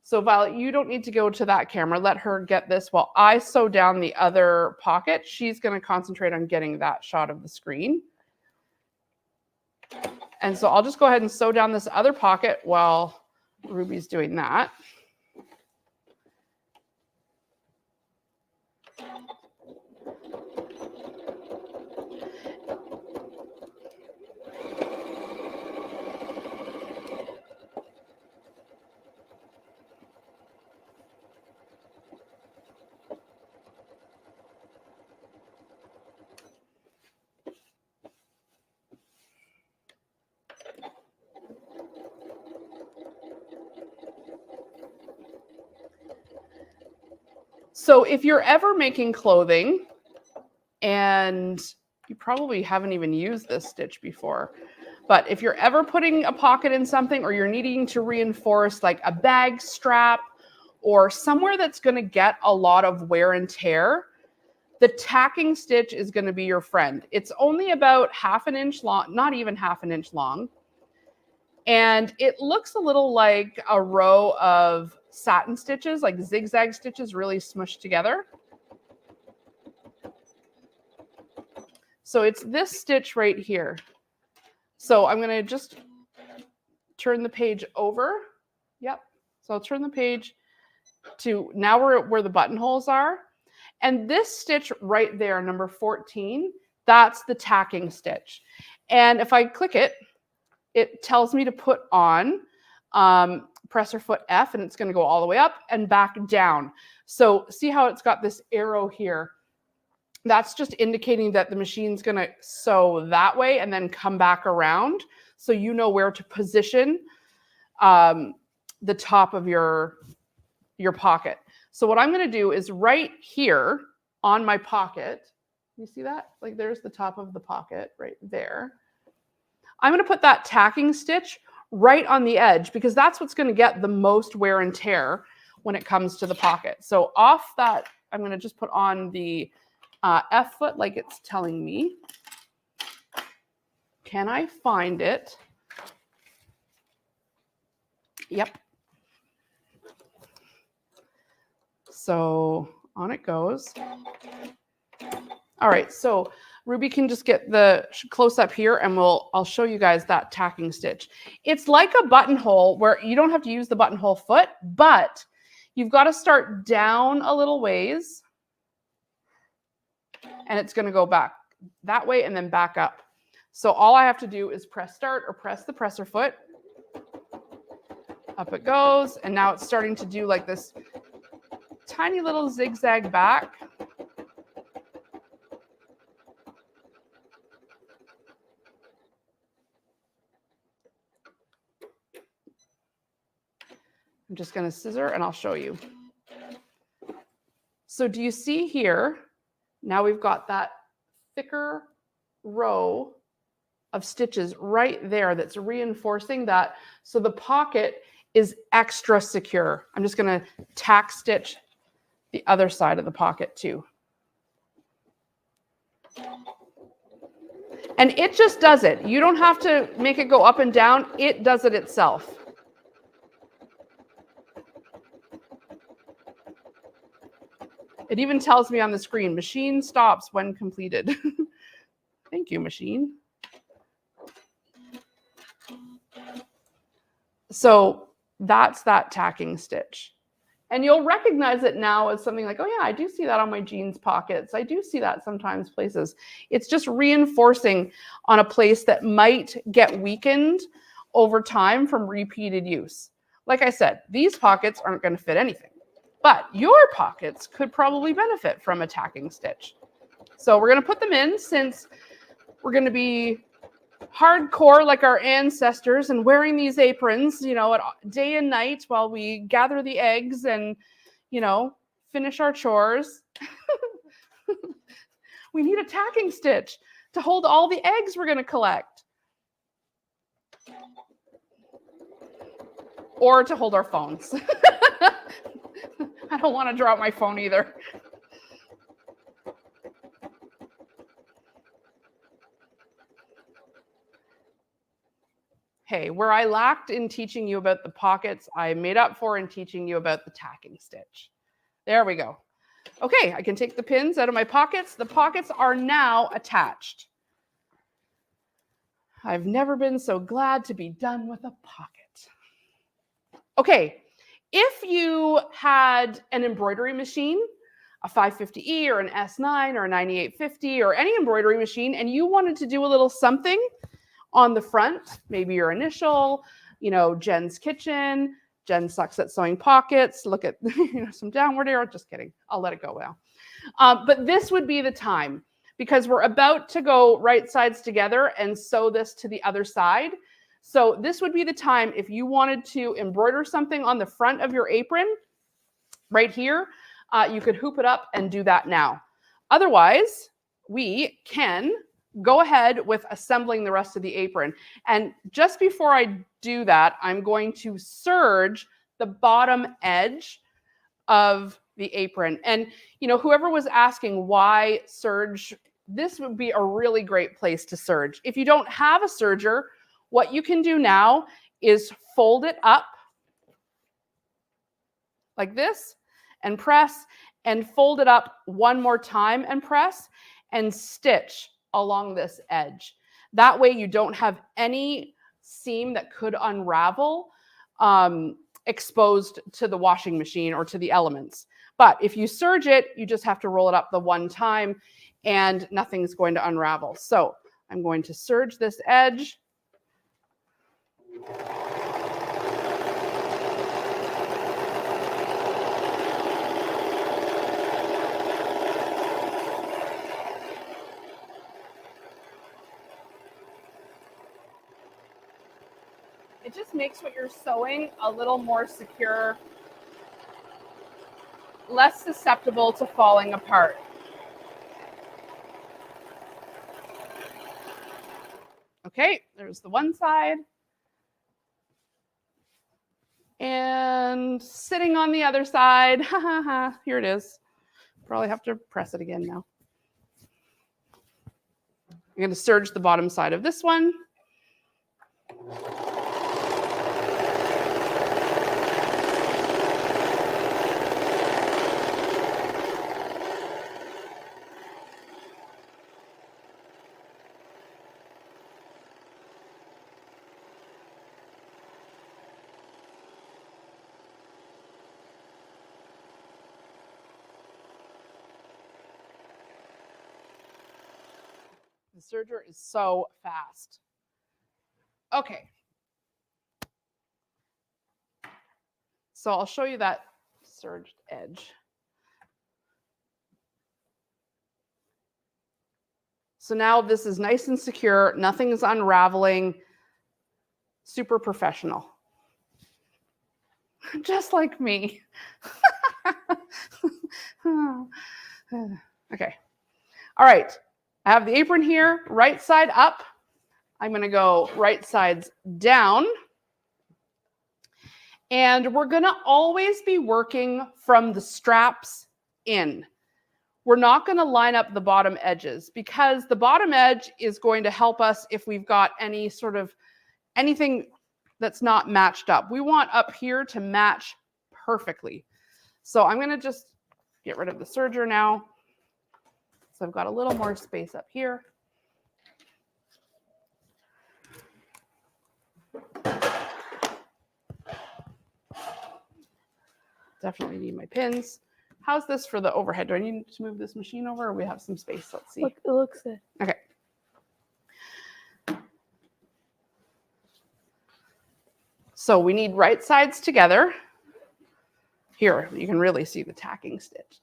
so Violet, you don't need to go to that camera. Let her get this while I sew down the other pocket. She's going to concentrate on getting that shot of the screen. And so I'll just go ahead and sew down this other pocket while Ruby's doing that. So if you're ever making clothing and you probably haven't even used this stitch before, but if you're ever putting a pocket in something or you're needing to reinforce like a bag strap or somewhere that's going to get a lot of wear and tear, the tacking stitch is going to be your friend. It's only about ½ an inch long, not even ½ an inch long. And it looks a little like a row of satin stitches, like zigzag stitches, really smushed together. So it's this stitch right here. So I'm going to just turn the page over. Yep. So I'll turn the page to now where the buttonholes are. And this stitch right there, number 14, that's the tacking stitch. And if I click it, it tells me to put on presser foot F, and it's going to go all the way up and back down. So see how it's got this arrow here? That's just indicating that the machine's going to sew that way and then come back around. So you know where to position the top of your pocket. So what I'm going to do is right here on my pocket, you see that? Like there's the top of the pocket right there. I'm going to put that tacking stitch right on the edge because that's what's going to get the most wear and tear when it comes to the pocket. So off that, I'm going to just put on the F foot like it's telling me. Can I find it? Yep. So on it goes. All right, so Ruby can just get the close up here and I'll show you guys that tacking stitch. It's like a buttonhole where you don't have to use the buttonhole foot, but you've got to start down a little ways and it's going to go back that way and then back up. So all I have to do is press start or press the presser foot. Up it goes, and now it's starting to do like this tiny little zigzag back. I'm just going to scissor and I'll show you. So do you see here? Now we've got that thicker row of stitches right there that's reinforcing that. So the pocket is extra secure. I'm just going to tack stitch the other side of the pocket too. And it just does it. You don't have to make it go up and down. It does it itself. It even tells me on the screen, machine stops when completed. Thank you, machine. So that's that tacking stitch. And you'll recognize it now as something like, oh yeah, I do see that on my jeans pockets. I do see that sometimes places. It's just reinforcing on a place that might get weakened over time from repeated use. Like I said, these pockets aren't going to fit anything, but your pockets could probably benefit from a tacking stitch. So we're going to put them in since we're going to be hardcore like our ancestors and wearing these aprons, you know, day and night while we gather the eggs and, you know, finish our chores. We need a tacking stitch to hold all the eggs we're going to collect. Or to hold our phones. I don't want to drop my phone either. Hey, where I lacked in teaching you about the pockets, I made up for in teaching you about the tacking stitch. There we go. Okay, I can take the pins out of my pockets. The pockets are now attached. I've never been so glad to be done with a pocket. Okay, if you had an embroidery machine, a 550E or an S9 or a 9850 or any embroidery machine, and you wanted to do a little something on the front, maybe your initial, you know, Jen's Kitchen, Jen sucks at sewing pockets, look at some downward arrow, just kidding, I'll let it go now. But this would be the time because we're about to go right sides together and sew this to the other side. So this would be the time if you wanted to embroider something on the front of your apron, right here, you could hoop it up and do that now. Otherwise, we can go ahead with assembling the rest of the apron. And just before I do that, I'm going to serge the bottom edge of the apron. And, you know, whoever was asking why serge, this would be a really great place to serge. If you don't have a serger, what you can do now is fold it up like this and press, and fold it up one more time and press, and stitch along this edge. That way you don't have any seam that could unravel exposed to the washing machine or to the elements. But if you serge it, you just have to roll it up the one time and nothing's going to unravel. So I'm going to serge this edge. It just makes what you're sewing a little more secure, less susceptible to falling apart. Okay, there's the one side. And sitting on the other side, ha ha ha, here it is. Probably have to press it again now. I'm going to serge the bottom side of this one. The serger is so fast. Okay. So I'll show you that serged edge. So now this is nice and secure. Nothing is unraveling. Super professional. Just like me. Okay. All right. I have the apron here, right side up. I'm going to go right sides down. And we're going to always be working from the straps in. We're not going to line up the bottom edges because the bottom edge is going to help us if we've got any sort of anything that's not matched up. We want up here to match perfectly. So I'm going to just get rid of the serger now. So I've got a little more space up here. Definitely need my pins. How's this for the overhead? Do I need to move this machine over or we have some space? Let's see. Look, it looks good. Okay. So we need right sides together. Here, you can really see the tacking stitch.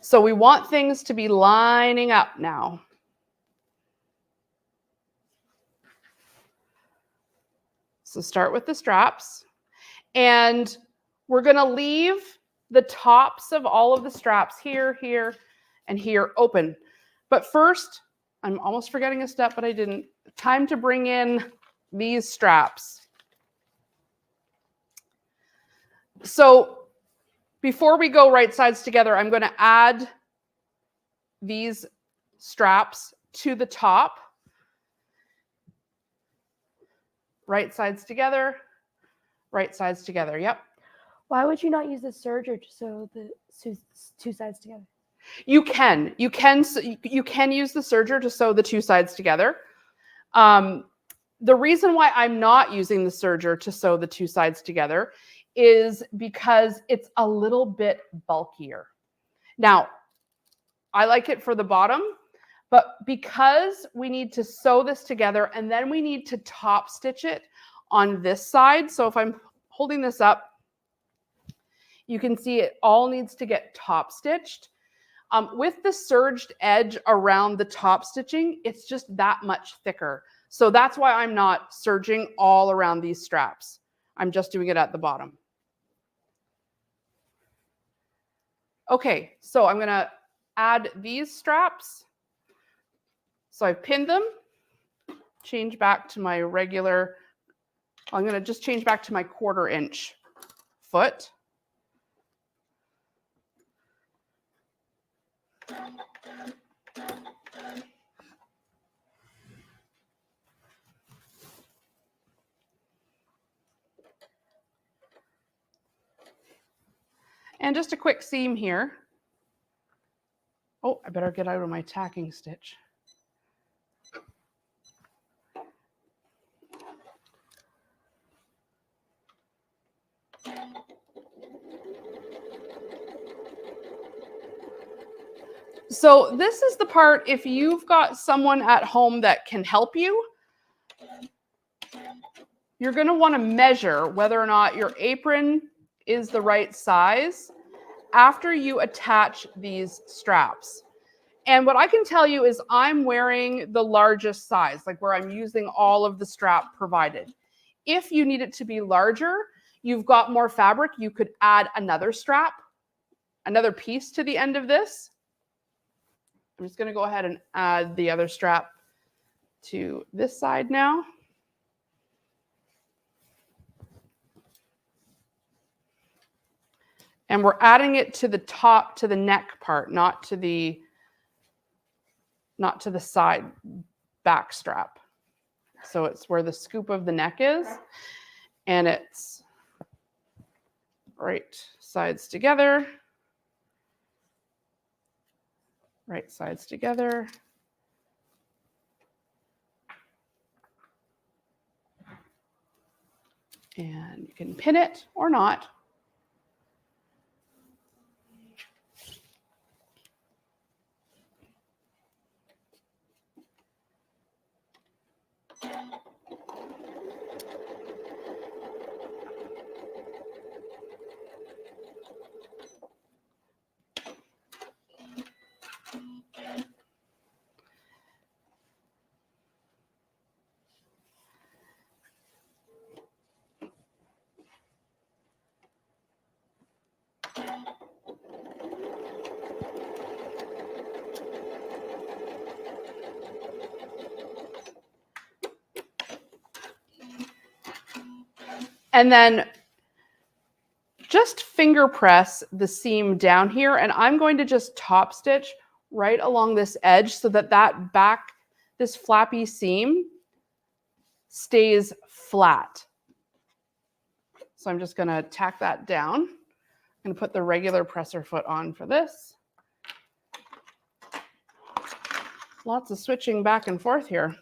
So we want things to be lining up now. So start with the straps. And we're going to leave the tops of all of the straps here, here, and here open. But first, I'm almost forgetting a step, but I didn't. Time to bring in these straps. So before we go right sides together, I'm going to add these straps to the top. Right sides together, right sides together. Yep. Why would you not use the serger to sew the two sides together? You can use the serger to sew the two sides together. The reason why I'm not using the serger to sew the two sides together is because it's a little bit bulkier. Now, I like it for the bottom, but because we need to sew this together and then we need to top stitch it on this side. So if I'm holding this up, you can see it all needs to get top stitched. With the serged edge around the top stitching, it's just that much thicker. So that's why I'm not serging all around these straps. I'm just doing it at the bottom. Okay, so I'm going to add these straps. So I've pinned them, change back to my regular, I'm going to just change back to my 1/4 inch foot. And just a quick seam here. Oh, I better get out of my tacking stitch. So this is the part, if you've got someone at home that can help you, you're going to want to measure whether or not your apron is the right size after you attach these straps. And what I can tell you is I'm wearing the largest size, like where I'm using all of the strap provided. If you need it to be larger, you've got more fabric, you could add another strap, another piece to the end of this. I'm just going to go ahead and add the other strap to this side now. And we're adding it to the top, to the neck part, not to the side back strap. So it's where the scoop of the neck is, and it's right sides together. Right sides together. And you can pin it or not. And then just finger press the seam down here, and I'm going to just top stitch right along this edge so that that back, this flappy seam stays flat. So I'm just going to tack that down. I'm going to put the regular presser foot on for this. Lots of switching back and forth here.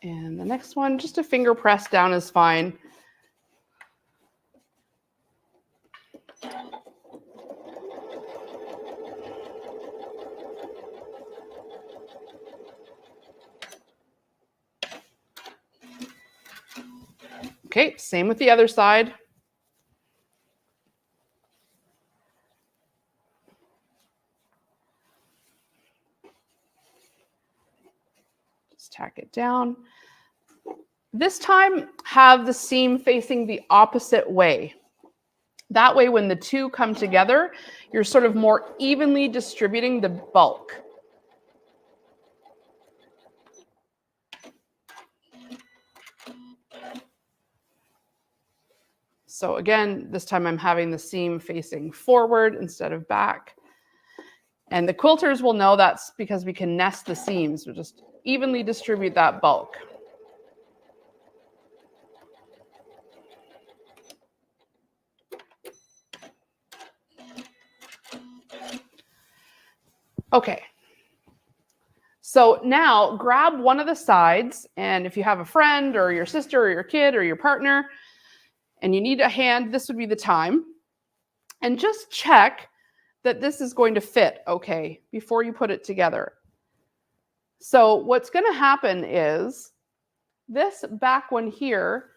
And the next one, just a finger press down is fine. Okay, same with the other side. Just tack it down. This time, have the seam facing the opposite way. That way, when the two come together, you're sort of more evenly distributing the bulk. So again, this time I'm having the seam facing forward instead of back. And the quilters will know that's because we can nest the seams. We'll just evenly distribute that bulk. Okay. So now grab one of the sides, and if you have a friend or your sister or your kid or your partner, and you need a hand, this would be the time. And just check that this is going to fit okay before you put it together. So what's going to happen is this back one here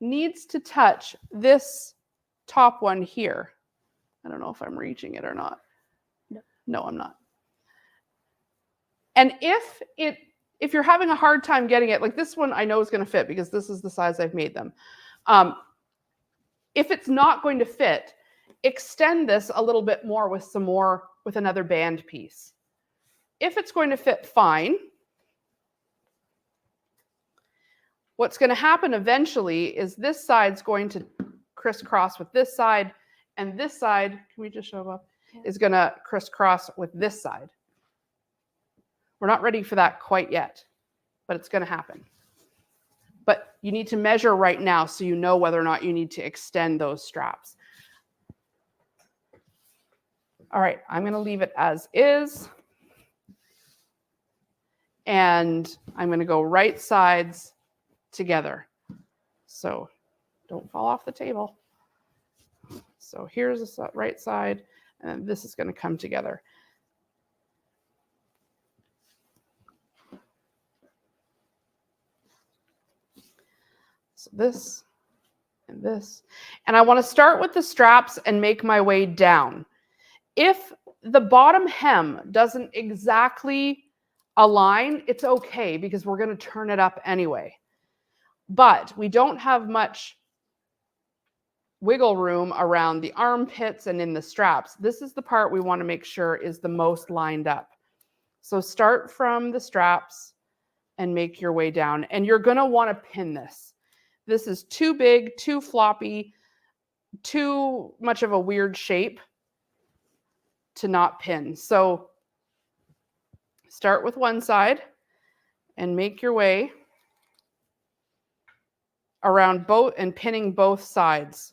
needs to touch this top one here. I don't know if I'm reaching it or not. No, I'm not. And if you're having a hard time getting it, like this one I know is going to fit because this is the size I've made them. If it's not going to fit, extend this a little bit more with another band piece. If it's going to fit fine, What's going to happen eventually is this side's going to crisscross with this side, and this side, can we just show up, is going to crisscross with this side. We're not ready for that quite yet, but it's going to happen. But you need to measure right now so you know whether or not you need to extend those straps. All right, I'm going to leave it as is. And I'm going to go right sides together. So don't fall off the table. So here's the right side, and this is going to come together. So this and this. And I want to start with the straps and make my way down. If the bottom hem doesn't exactly align, it's okay because we're going to turn it up anyway. But we don't have much wiggle room around the armpits and in the straps. This is the part we want to make sure is the most lined up. So start from the straps and make your way down. And you're going to want to pin this. This is too big, too floppy, too much of a weird shape to not pin. So start with one side and make your way around both and pinning both sides.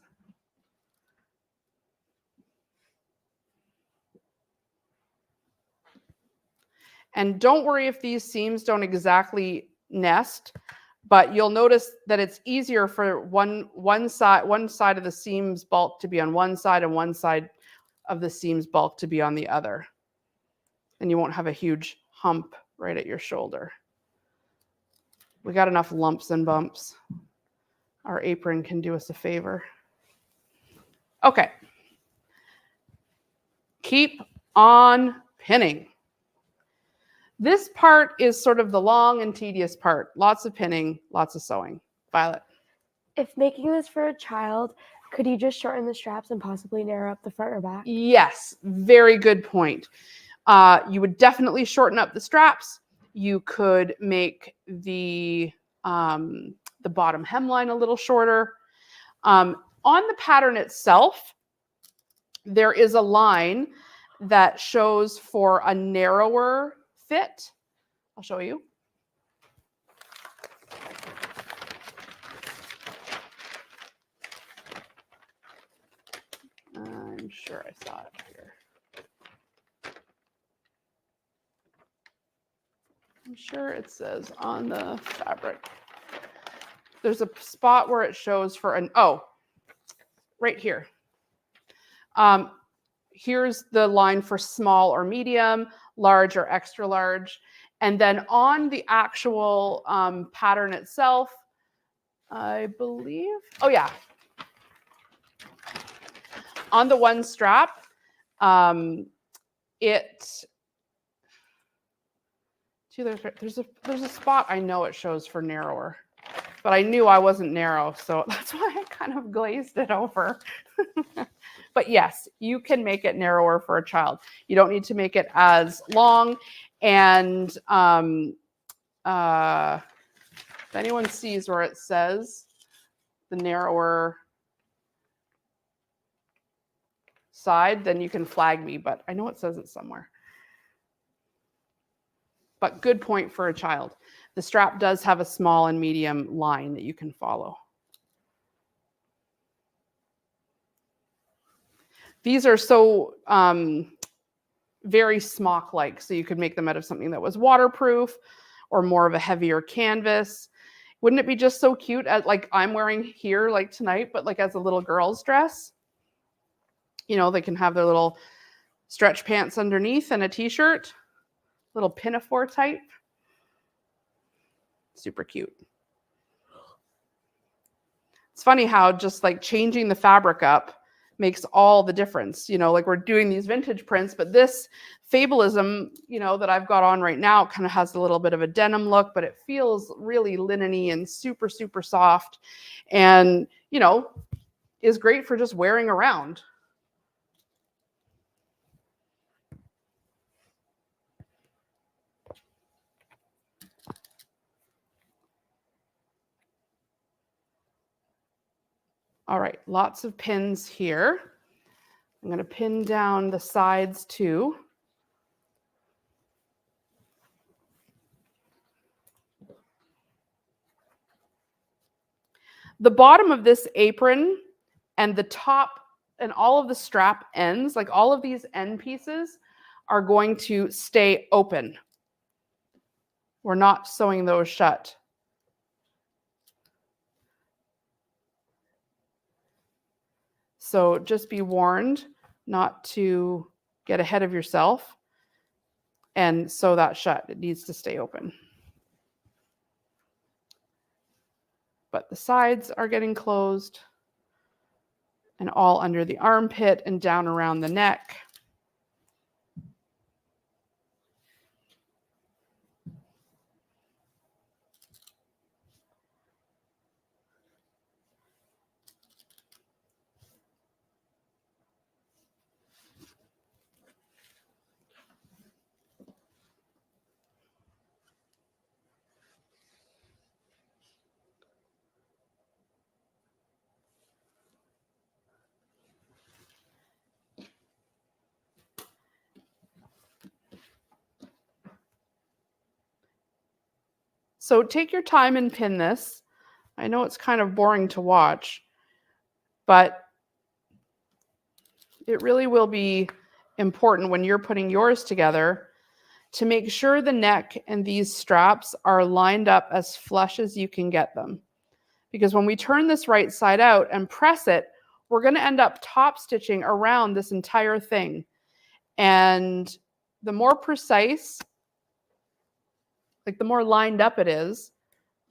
And don't worry if these seams don't exactly nest, but you'll notice that it's easier for one side of the seams bulk to be on one side and one side of the seams bulk to be on the other. And you won't have a huge hump right at your shoulder. We got enough lumps and bumps. Our apron can do us a favor. Okay. Keep on pinning. This part is sort of the long and tedious part. Lots of pinning, lots of sewing. Violet. If making this for a child, could you just shorten the straps and possibly narrow up the front or back? Yes, very good point. You would definitely shorten up the straps. You could make the bottom hemline a little shorter. On the pattern itself, there is a line that shows for a narrower fit. I'll show you. I'm sure I saw it here. I'm sure it says on the fabric. There's a spot where it shows for an, oh, right here. Here's the line for small or medium, large or extra large. And then on the actual pattern itself, I believe, oh yeah. On the one strap, there's a spot I know it shows for narrower, but I knew I wasn't narrow, so that's why I kind of glazed it over. But yes, you can make it narrower for a child. You don't need to make it as long. And if anyone sees where it says the narrower side, then you can flag me, but I know it says it somewhere. But good point for a child. The strap does have a small and medium line that you can follow. These are so very smock-like, so you could make them out of something that was waterproof or more of a heavier canvas. Wouldn't it be just so cute, as like I'm wearing here like tonight, but like as a little girl's dress? You know, they can have their little stretch pants underneath and a t-shirt, little pinafore type. Super cute. It's funny how just like changing the fabric up makes all the difference. You know, like we're doing these vintage prints, but this Fabulism, you know, that I've got on right now kind of has a little bit of a denim look, but it feels really linen-y and super, super soft. And, you know, is great for just wearing around. All right, lots of pins here. I'm going to pin down the sides too. The bottom of this apron and the top and all of the strap ends, like all of these end pieces, are going to stay open. We're not sewing those shut. So just be warned not to get ahead of yourself and sew that shut. It needs to stay open. But the sides are getting closed, and all under the armpit and down around the neck. So take your time and pin this. I know it's kind of boring to watch, but it really will be important when you're putting yours together to make sure the neck and these straps are lined up as flush as you can get them. Because when we turn this right side out and press it, we're going to end up top stitching around this entire thing. And the more precise, like the more lined up it is,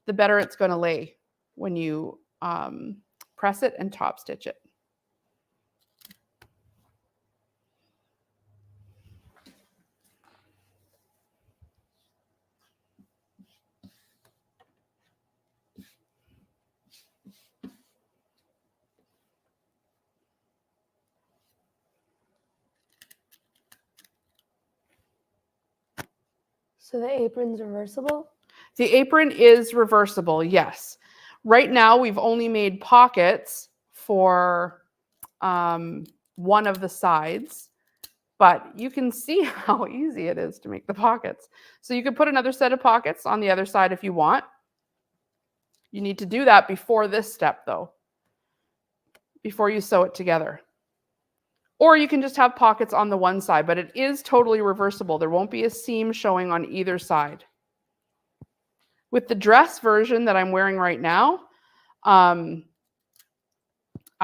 the better it's going to lay when you press it and top stitch it. So the apron's reversible? The apron is reversible, yes. Right now, we've only made pockets for one of the sides, but you can see how easy it is to make the pockets. So you could put another set of pockets on the other side if you want. You need to do that before this step, though, before you sew it together. Or you can just have pockets on the one side, but it is totally reversible. There won't be a seam showing on either side. With the dress version that I'm wearing right now, I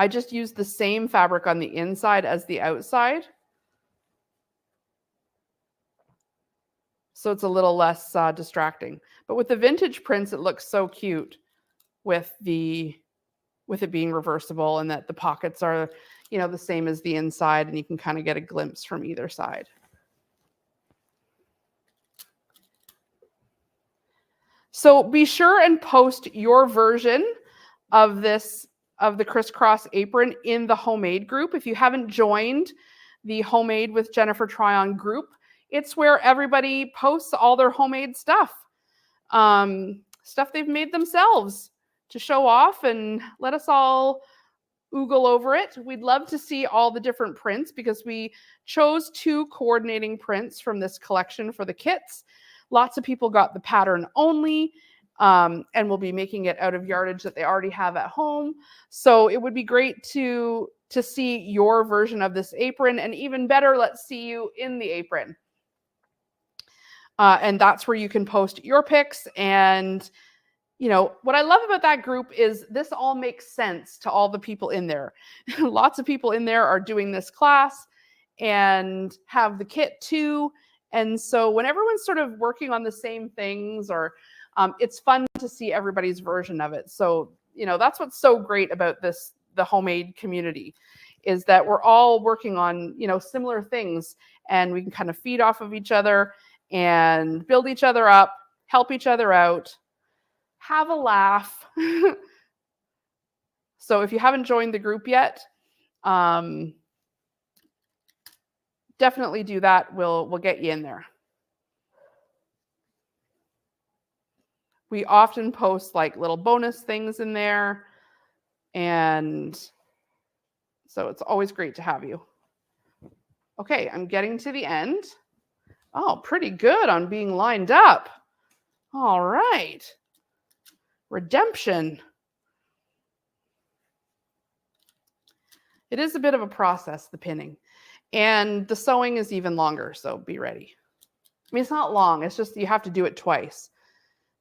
just used the same fabric on the inside as the outside. So it's a little less distracting. But with the vintage prints, it looks so cute with it being reversible, and that the pockets are, you know, the same as the inside, and you can kind of get a glimpse from either side. So be sure and post your version of the Criss Cross Apron in the Homemade group. If you haven't joined the Homemade with Jennifer Tryon group, it's where everybody posts all their homemade stuff, stuff they've made themselves to show off and let us all oogle over it. We'd love to see all the different prints because we chose 2 coordinating prints from this collection for the kits. Lots of people got the pattern only, and will be making it out of yardage that they already have at home. So it would be great to see your version of this apron, and even better, let's see you in the apron. And that's where you can post your pics. And you know, what I love about that group is this all makes sense to all the people in there. Lots of people in there are doing this class and have the kit too. And so when everyone's sort of working on the same things, or it's fun to see everybody's version of it. So, you know, that's what's so great about the homemade community, is that we're all working on, you know, similar things, and we can kind of feed off of each other and build each other up, help each other out, have a laugh. So if you haven't joined the group yet, definitely do that. We'll get you in there. We often post like little bonus things in there, And so it's always great to have you. Okay, I'm getting to the end. Oh, pretty good on being lined up. All right. Redemption. It is a bit of a process, the pinning. And the sewing is even longer, so be ready. I mean, it's not long. It's just you have to do it twice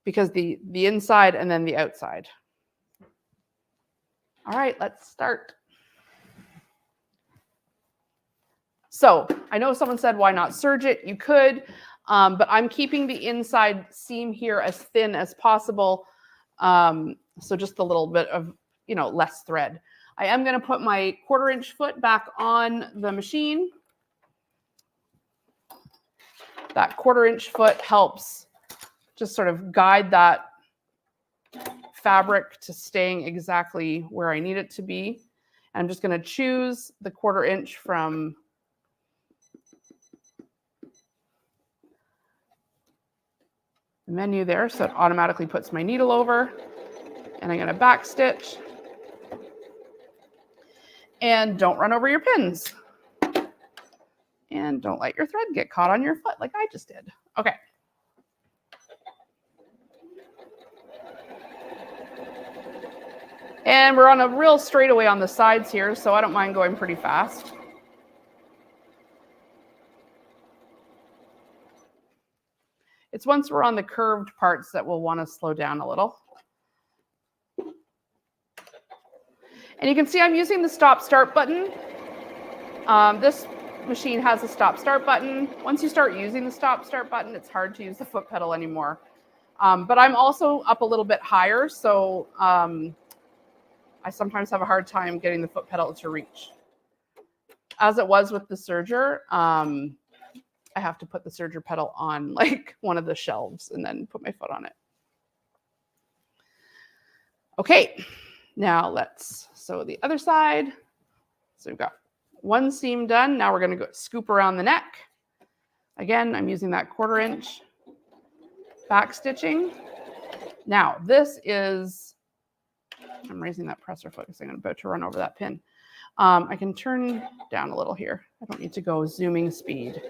because the inside and then the outside. All right, let's start. So I know someone said, why not serge it? You could, but I'm keeping the inside seam here as thin as possible. So just a little bit of, less thread. I am going to put my 1/4 inch foot back on the machine. That 1/4 inch foot helps just sort of guide that fabric to staying exactly where I need it to be. I'm just going to choose the 1/4 inch from the menu there, so it automatically puts my needle over, and I'm going to back stitch. And don't run over your pins. And don't let your thread get caught on your foot like I just did. Okay. And we're on a real straightaway on the sides here, so I don't mind going pretty fast. It's once we're on the curved parts that we'll want to slow down a little. And you can see I'm using the stop-start button. This machine has a stop-start button. Once you start using the stop-start button, it's hard to use the foot pedal anymore. But I'm also up a little bit higher, so I sometimes have a hard time getting the foot pedal to reach. As it was with the serger, I have to put the serger pedal on like one of the shelves and then put my foot on it. Okay, now let's sew the other side. So we've got one seam done. Now we're going to go scoop around the neck. Again, I'm using that 1/4 inch back stitching. Now this is, I'm raising that presser foot because I'm about to run over that pin. I can turn down a little here. I don't need to go zooming speed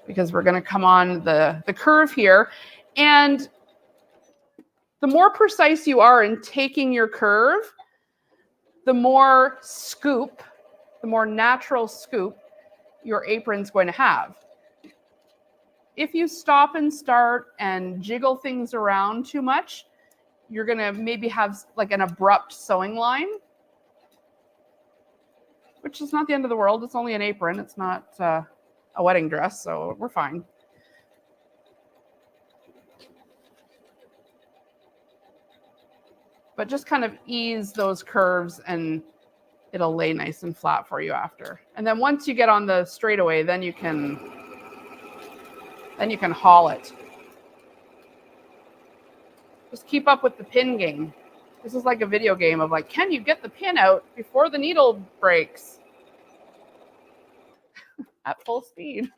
because we're going to come on the curve here. And the more precise you are in taking your curve, the more scoop, the more natural scoop your apron's going to have. If you stop and start and jiggle things around too much, you're going to maybe have like an abrupt sewing line, which is not the end of the world. It's only an apron. It's not a wedding dress, so we're fine. But just kind of ease those curves and it'll lay nice and flat for you after. And then once you get on the straightaway, then you can haul it. Just keep up with the pin game. This is like a video game of like, can you get the pin out before the needle breaks? At full speed.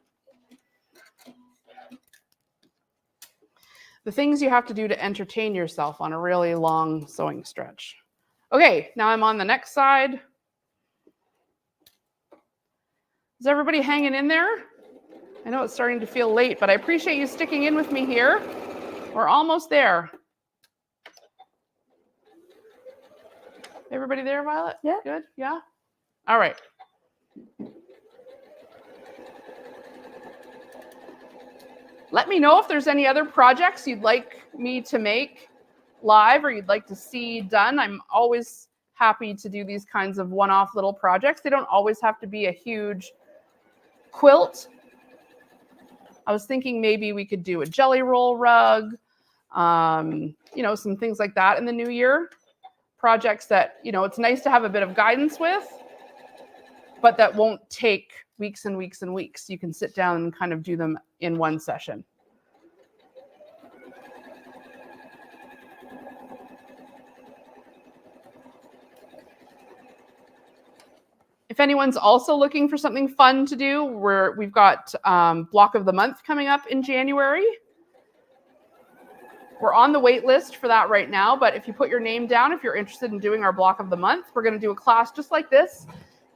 The things you have to do to entertain yourself on a really long sewing stretch. Okay, now I'm on the next side. Is everybody hanging in there? I know it's starting to feel late, but I appreciate you sticking in with me here. We're almost there. Everybody there, Violet? Yeah. Good? Yeah? All right. Let me know if there's any other projects you'd like me to make live or you'd like to see done. I'm always happy to do these kinds of one-off little projects. They don't always have to be a huge quilt. I was thinking maybe we could do a jelly roll rug, some things like that in the new year. Projects that, it's nice to have a bit of guidance with, but that won't take weeks and weeks and weeks. You can sit down and kind of do them in one session. If anyone's also looking for something fun to do, we've got Block of the Month coming up in January. We're on the wait list for that right now, but if you put your name down, if you're interested in doing our block of the month, we're going to do a class just like this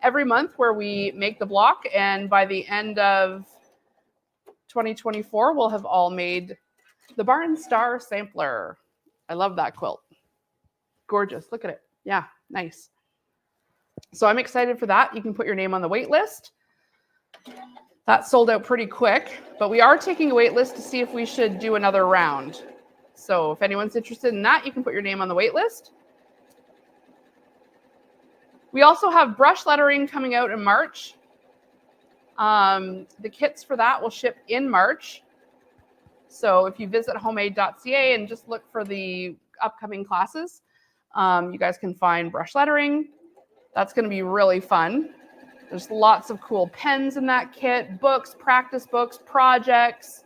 every month where we make the block, and by the end of 2024, we'll have all made the Barn Star Sampler. I love that quilt. Gorgeous. Look at it. Yeah, nice. So I'm excited for that. You can put your name on the wait list. That sold out pretty quick, but we are taking a wait list to see if we should do another round. So if anyone's interested in that, you can put your name on the wait list. We also have brush lettering coming out in March. The kits for that will ship in March. So if you visit homemade.ca and just look for the upcoming classes, you guys can find brush lettering. That's going to be really fun. There's lots of cool pens in that kit, books, practice books, projects.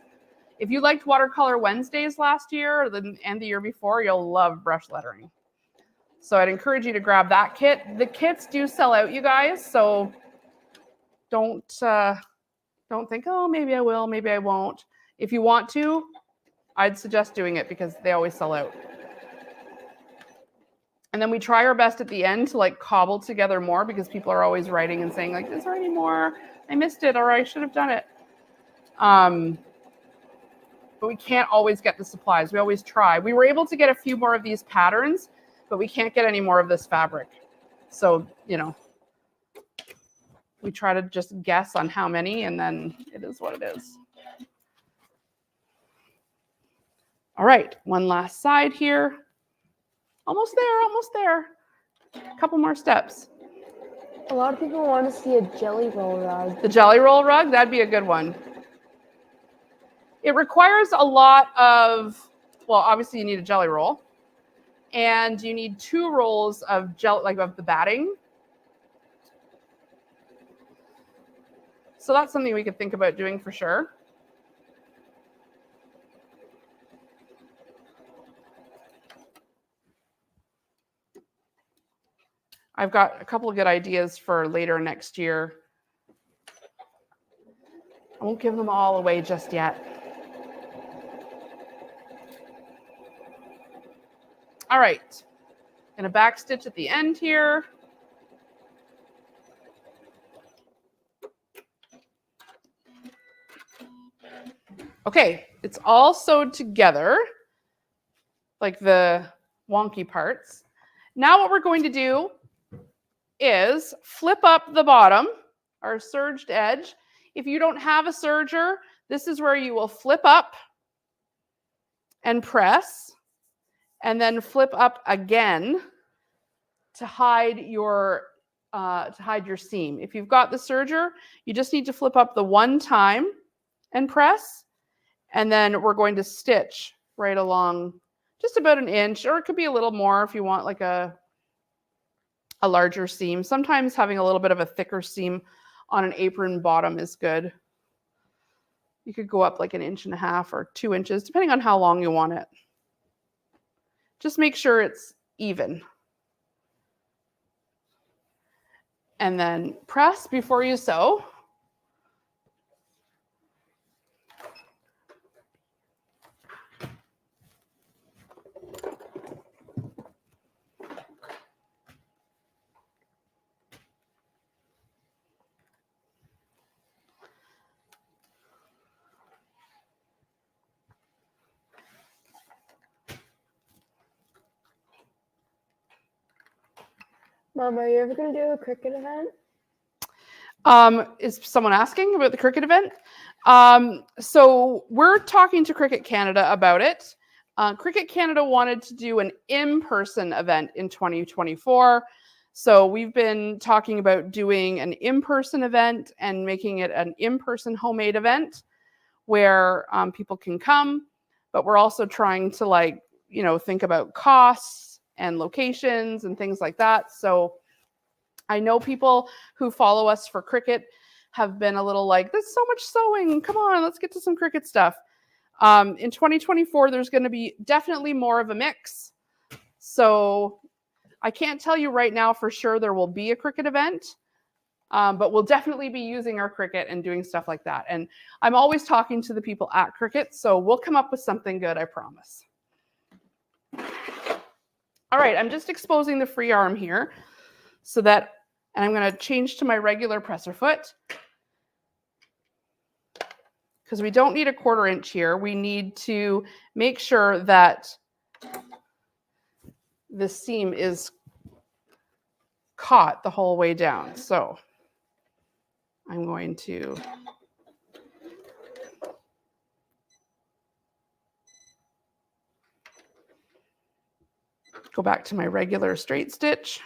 If you liked Watercolor Wednesdays last year and the year before, you'll love brush lettering. So I'd encourage you to grab that kit. The kits do sell out, you guys, so don't think, oh, maybe I will, maybe I won't. If you want to, I'd suggest doing it because they always sell out. And then we try our best at the end to like cobble together more because people are always writing and saying like, is there any more? I missed it, or I should have done it. But we can't always get the supplies. We always try. We were able to get a few more of these patterns, but we can't get any more of this fabric. So, you know, we try to just guess on how many, and then it is what it is. All right, one last side here. Almost there, almost there. A couple more steps. A lot of people want to see a jelly roll rug. The jelly roll rug, that'd be a good one. It requires a lot of, well, obviously you need a jelly roll, and you need 2 rolls of of the batting. So that's something we could think about doing for sure. I've got a couple of good ideas for later next year. I won't give them all away just yet. All right, gonna back stitch at the end here. Okay, it's all sewed together, like the wonky parts. Now what we're going to do is flip up the bottom, our serged edge. If you don't have a serger, this is where you will flip up and press, and then flip up again to hide your seam. If you've got the serger, you just need to flip up the one time and press, and then we're going to stitch right along just about an inch, or it could be a little more if you want like a larger seam. Sometimes having a little bit of a thicker seam on an apron bottom is good. You could go up like 1.5 inches or 2 inches, depending on how long you want it. Just make sure it's even. And then press before you sew. Mom, are you ever going to do a cricket event? Is someone asking about the cricket event? So we're talking to Cricket Canada about it. Cricket Canada wanted to do an in-person event in 2024. So we've been talking about doing an in-person event and making it an in-person homemade event where people can come, but we're also trying to think about costs and locations and things like that. So I know people who follow us for cricket have been a little like, there's so much sewing. Come on, let's get to some cricket stuff. In 2024, there's going to be definitely more of a mix. So I can't tell you right now for sure there will be a cricket event, but we'll definitely be using our cricket and doing stuff like that. And I'm always talking to the people at Cricket, so we'll come up with something good, I promise. All right, I'm just exposing the free arm here so that, and I'm going to change to my regular presser foot because we don't need a 1/4 inch here. We need to make sure that the seam is caught the whole way down. So I'm going to go back to my regular straight stitch.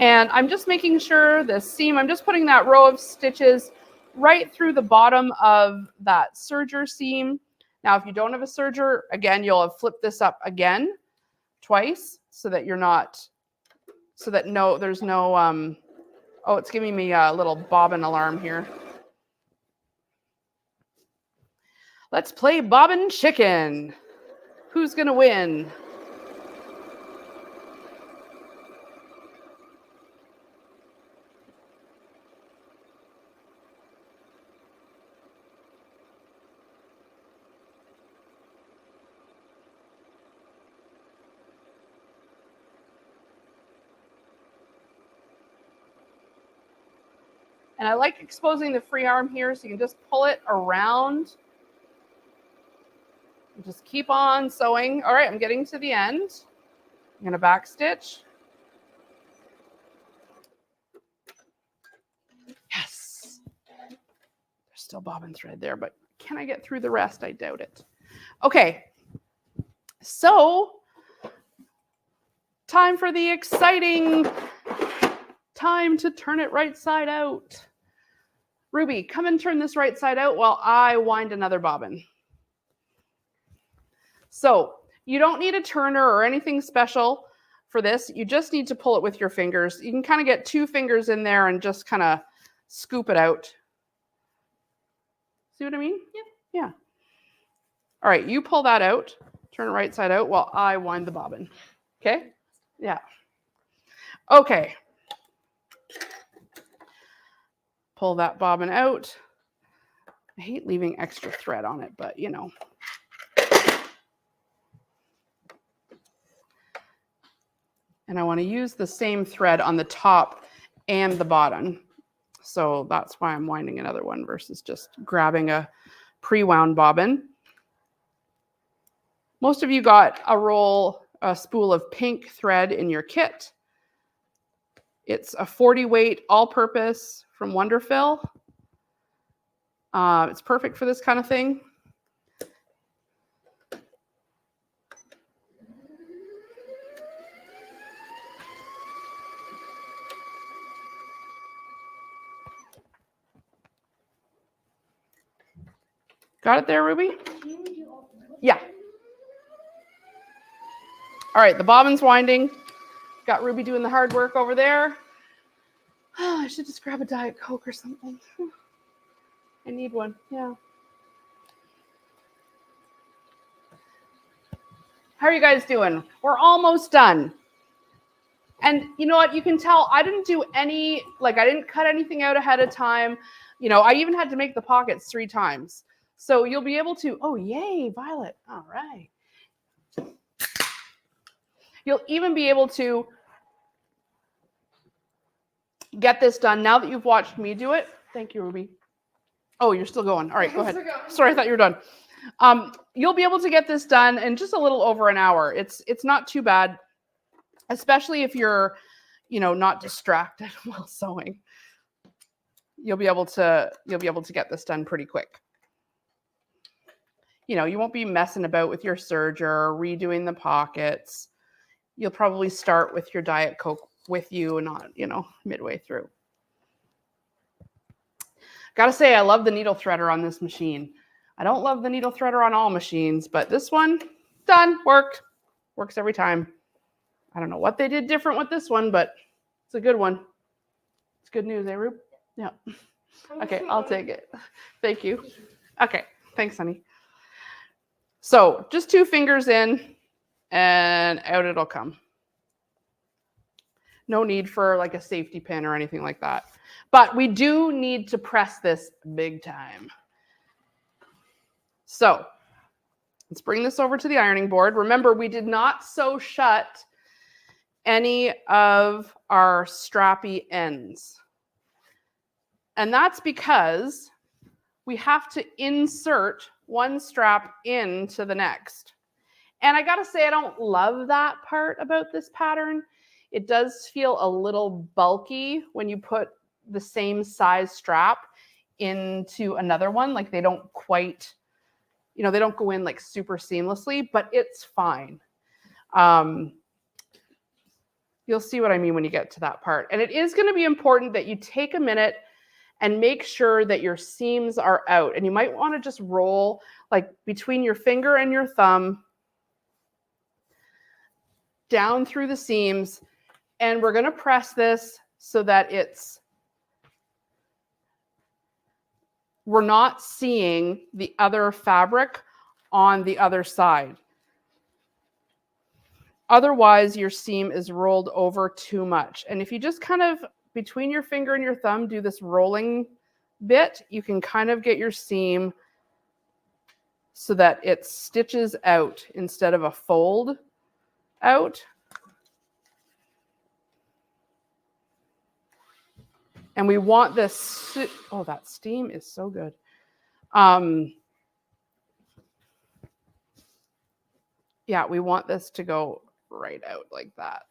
And I'm just making sure the seam, I'm just putting that row of stitches right through the bottom of that serger seam. Now, if you don't have a serger, again, you'll have flipped this up again twice so that you're not, so that there's no, oh, it's giving me a little bobbin alarm here. Let's play bobbin chicken. Who's gonna win? And I like exposing the free arm here so you can just pull it around. And just keep on sewing. All right, I'm getting to the end. I'm gonna back stitch. Yes. There's still bobbin thread there, but can I get through the rest? I doubt it. Okay, so time for the exciting time to turn it right side out. Ruby, come and turn this right side out while I wind another bobbin. So you don't need a turner or anything special for this. You just need to pull it with your fingers. You can kind of get 2 fingers in there and just kind of scoop it out. See what I mean? Yep. Yeah. All right, you pull that out, turn it right side out while I wind the bobbin. Okay? Yeah. Okay. Pull that bobbin out. I hate leaving extra thread on it, but you know. And I want to use the same thread on the top and the bottom. So that's why I'm winding another one versus just grabbing a pre-wound bobbin. Most of you got a spool of pink thread in your kit. It's a 40 weight all-purpose from Wonderfill. It's perfect for this kind of thing. Got it there, Ruby? Yeah. All right, the bobbin's winding. Got Ruby doing the hard work over there. Oh, I should just grab a Diet Coke or something. I need one, yeah. How are you guys doing? We're almost done. And you know what? You can tell I didn't do any, I didn't cut anything out ahead of time. You know, I even had to make the pockets 3 times. So you'll be able to, oh, yay, Violet. All right. You'll even be able to get this done now that you've watched me do it. Thank you, Ruby. Oh, you're still going. All right, go ahead. Sorry, I thought you were done. You'll be able to get this done in just a little over an hour. It's not too bad, especially if you're, not distracted while sewing. You'll be able to get this done pretty quick. You won't be messing about with your serger, redoing the pockets. You'll probably start with your Diet Coke with you and not, midway through. Gotta say, I love the needle threader on this machine. I don't love the needle threader on all machines, but this one, done, worked. Works every time. I don't know what they did different with this one, but it's a good one. It's good news, eh, Rube? Yeah. Okay, I'll take it. Thank you. Okay, thanks, honey. So just 2 fingers in and out it'll come. No need for like a safety pin or anything like that. But we do need to press this big time. So let's bring this over to the ironing board. Remember, we did not sew shut any of our strappy ends. And that's because we have to insert one strap into the next. And I gotta say, I don't love that part about this pattern. It does feel a little bulky when you put the same size strap into another one. Like they don't quite, they don't go in like super seamlessly, but it's fine. You'll see what I mean when you get to that part. And it is going to be important that you take a minute and make sure that your seams are out. And you might want to just roll like between your finger and your thumb down through the seams. And we're going to press this so that we're not seeing the other fabric on the other side. Otherwise, your seam is rolled over too much. And if you just kind of, between your finger and your thumb, do this rolling bit, you can kind of get your seam so that it stitches out instead of a fold out. And we want this, oh, that steam is so good. Yeah, we want this to go right out like that.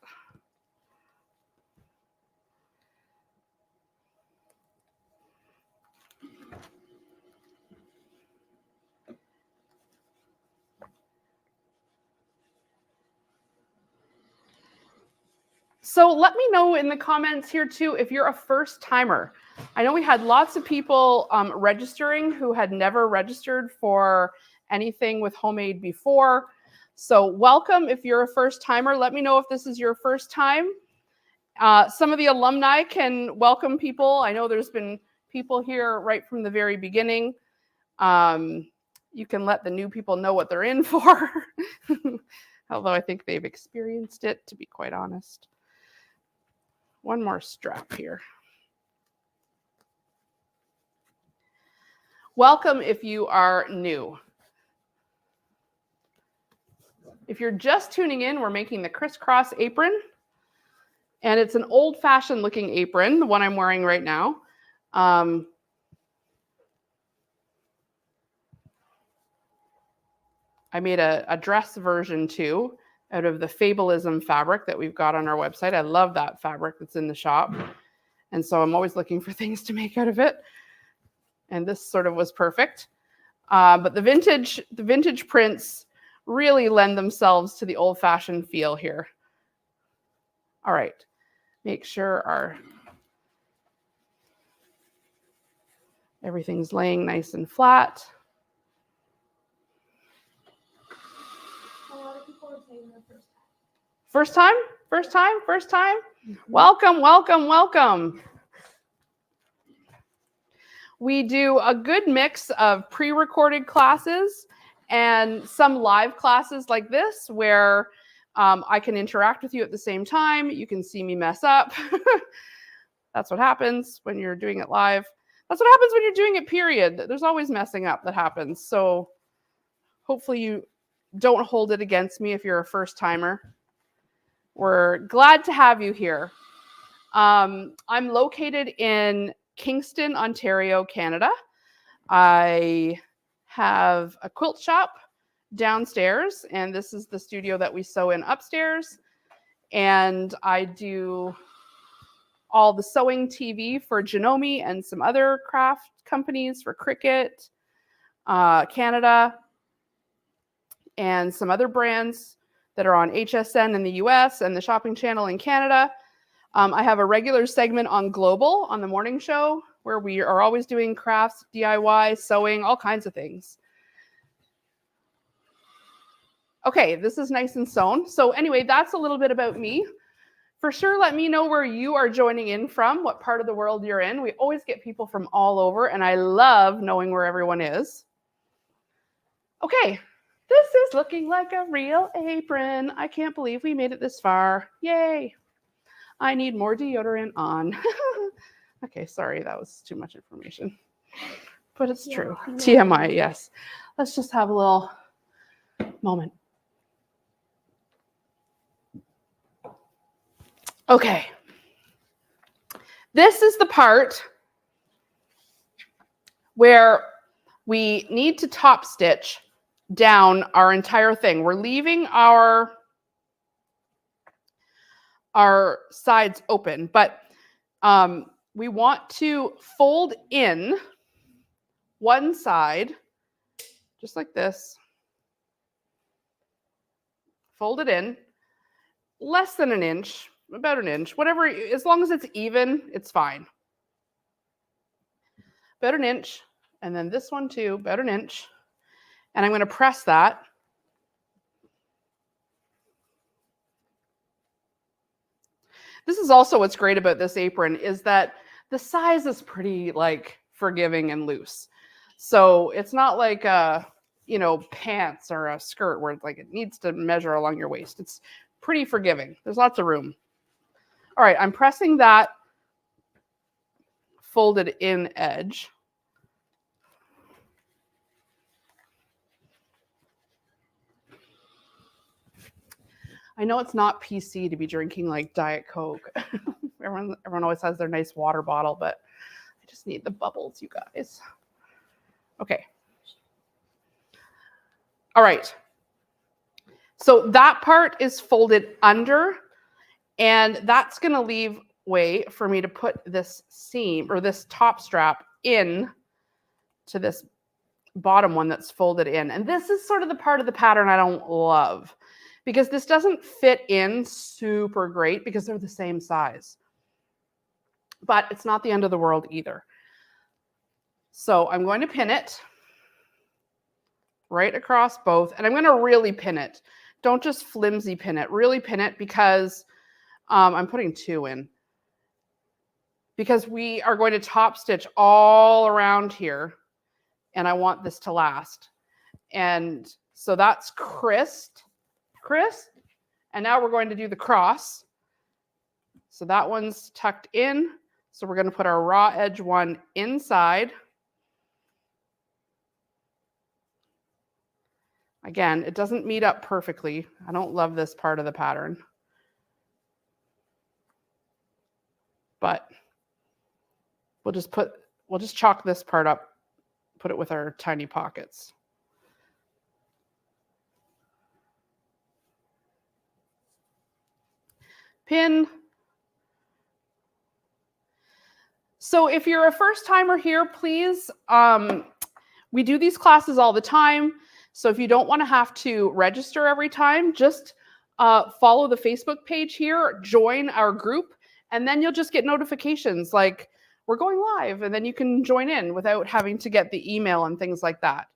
So let me know in the comments here too if you're a first timer. I know we had lots of people registering who had never registered for anything with Homemade before. So welcome if you're a first timer. Let me know if this is your first time. Some of the alumni can welcome people. I know there's been people here right from the very beginning. You can let the new people know what they're in for. Although I think they've experienced it, to be quite honest. One more strap here. Welcome if you are new. If you're just tuning in, we're making the Criss Cross apron. And it's an old-fashioned looking apron, the one I'm wearing right now. I made a dress version too, out of the Fableism fabric that we've got on our website. I love that fabric that's in the shop. And so I'm always looking for things to make out of it. And this sort of was perfect. But the vintage prints really lend themselves to the old-fashioned feel here. All right, make sure everything's laying nice and flat. First time? First time? First time? Welcome, welcome, welcome. We do a good mix of pre-recorded classes and some live classes like this where I can interact with you at the same time. You can see me mess up. That's what happens when you're doing it live. That's what happens when you're doing it, period. There's always messing up that happens. So hopefully you don't hold it against me if you're a first timer. We're glad to have you here. I'm located in Kingston, Ontario, Canada. I have a quilt shop downstairs, and this is the studio that we sew in upstairs. And I do all the sewing TV for Janome and some other craft companies for Cricut, Canada, and some other brands that are on HSN in the US and the shopping channel in Canada. I have a regular segment on Global on the morning show where we are always doing crafts, DIY, sewing, all kinds of things. Okay, this is nice and sewn. So anyway, that's a little bit about me. For sure, let me know where you are joining in from, what part of the world you're in. We always get people from all over, and I love knowing where everyone is. Okay, This is looking like a real apron. I can't believe we made it this far. Yay. I need more deodorant on. Okay, sorry, that was too much information. But it's true. TMI, yes. Let's just have a little moment. Okay. This is the part where we need to top stitch down our entire thing. We're leaving our sides open, but we want to fold in one side, just like this. Fold it in, less than an inch, about an inch, whatever, as long as it's even, it's fine. About an inch, and then this one too, about an inch. And I'm going to press that. This is also what's great about this apron is that the size is pretty like forgiving and loose. So it's not like a, you know, pants or a skirt where it's like it needs to measure along your waist. It's pretty forgiving. There's lots of room. All right, I'm pressing that folded in edge. I know it's not PC to be drinking like Diet Coke. everyone always has their nice water bottle, but I just need the bubbles, you guys. Okay. All right. So that part is folded under, and that's going to leave way for me to put this seam or this top strap in to this bottom one that's folded in. And this is sort of the part of the pattern I don't love, because this doesn't fit in super great because they're the same size. But it's not the end of the world either. So I'm going to pin it right across both, and I'm going to really pin it. Don't just flimsy pin it. Really pin it because I'm putting 2 in. Because we are going to top stitch all around here, and I want this to last. And so that's Criss, and now we're going to do the cross. So that one's tucked in. So we're going to put our raw edge one inside. Again, it doesn't meet up perfectly. I don't love this part of the pattern. But we'll just chalk this part up, put it with our tiny pockets. Pin. So if you're a first timer here, please, we do these classes all the time. So if you don't want to have to register every time, just follow the Facebook page here, join our group, and then you'll just get notifications like we're going live, and then you can join in without having to get the email and things like that.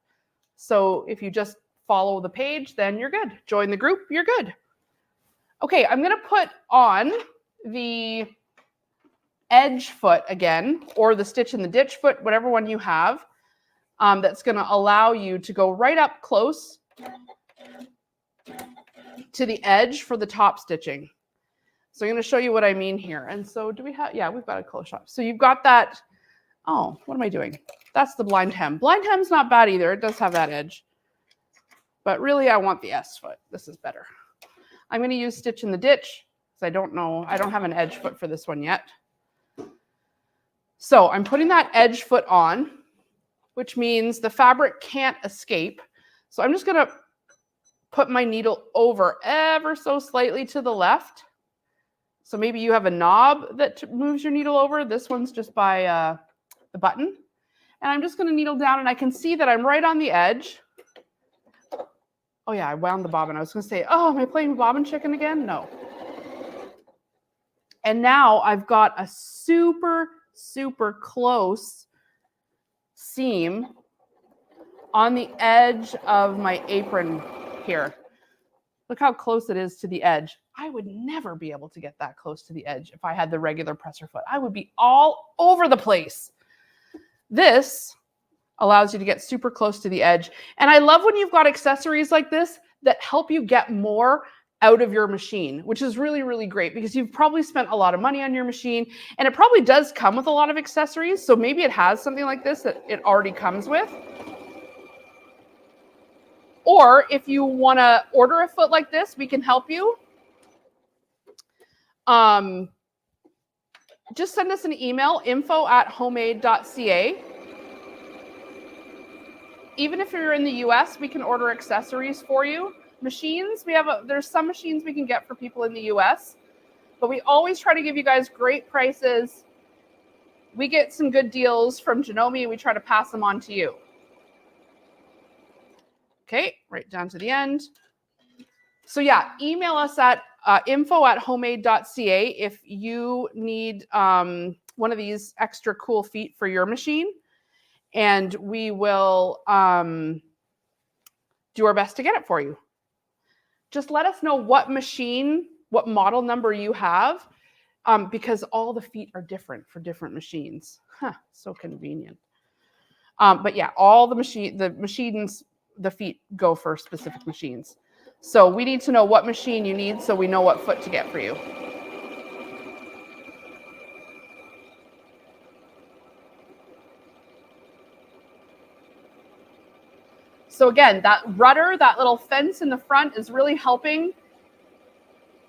So if you just follow the page, then you're good. Join the group, you're good. Okay, I'm going to put on the edge foot again, or the stitch in the ditch foot, whatever one you have, that's going to allow you to go right up close to the edge for the top stitching. So I'm going to show you what I mean here. And so do we have, yeah, we've got a close shot. So you've got that, oh, what am I doing? That's the blind hem. Blind hem's not bad either. It does have that edge. But really, I want the S foot. This is better. I'm going to use stitch in the ditch, because I don't have an edge foot for this one yet. So I'm putting that edge foot on, which means the fabric can't escape. So I'm just going to put my needle over ever so slightly to the left. So maybe you have a knob that moves your needle over. This one's just by the button. And I'm just going to needle down, and I can see that I'm right on the edge. Oh yeah, I wound the bobbin. I was going to say, oh, am I playing bobbin chicken again? No. And now I've got a super, super close seam on the edge of my apron here. Look how close it is to the edge. I would never be able to get that close to the edge if I had the regular presser foot. I would be all over the place. This, Allows you to get super close to the edge. And I love when you've got accessories like this that help you get more out of your machine, which is really, really great because you've probably spent a lot of money on your machine, and it probably does come with a lot of accessories. So maybe it has something like this that it already comes with. Or if you want to order a foot like this, we can help you. Just send us an email, info@homemade.ca. Even if you're in the US, we can order accessories for you. Machines, there's some machines we can get for people in the US, but we always try to give you guys great prices. We get some good deals from Janome. We try to pass them on to you. Okay, right down to the end. So yeah, email us at info@homemade.ca if you need one of these extra cool feet for your machine. And we will do our best to get it for you. Just let us know what machine, what model number you have, because all the feet are different for different machines. Huh, so convenient. But yeah, all the machines, the feet go for specific machines. So we need to know what machine you need so we know what foot to get for you. So again, that rudder, that little fence in the front is really helping.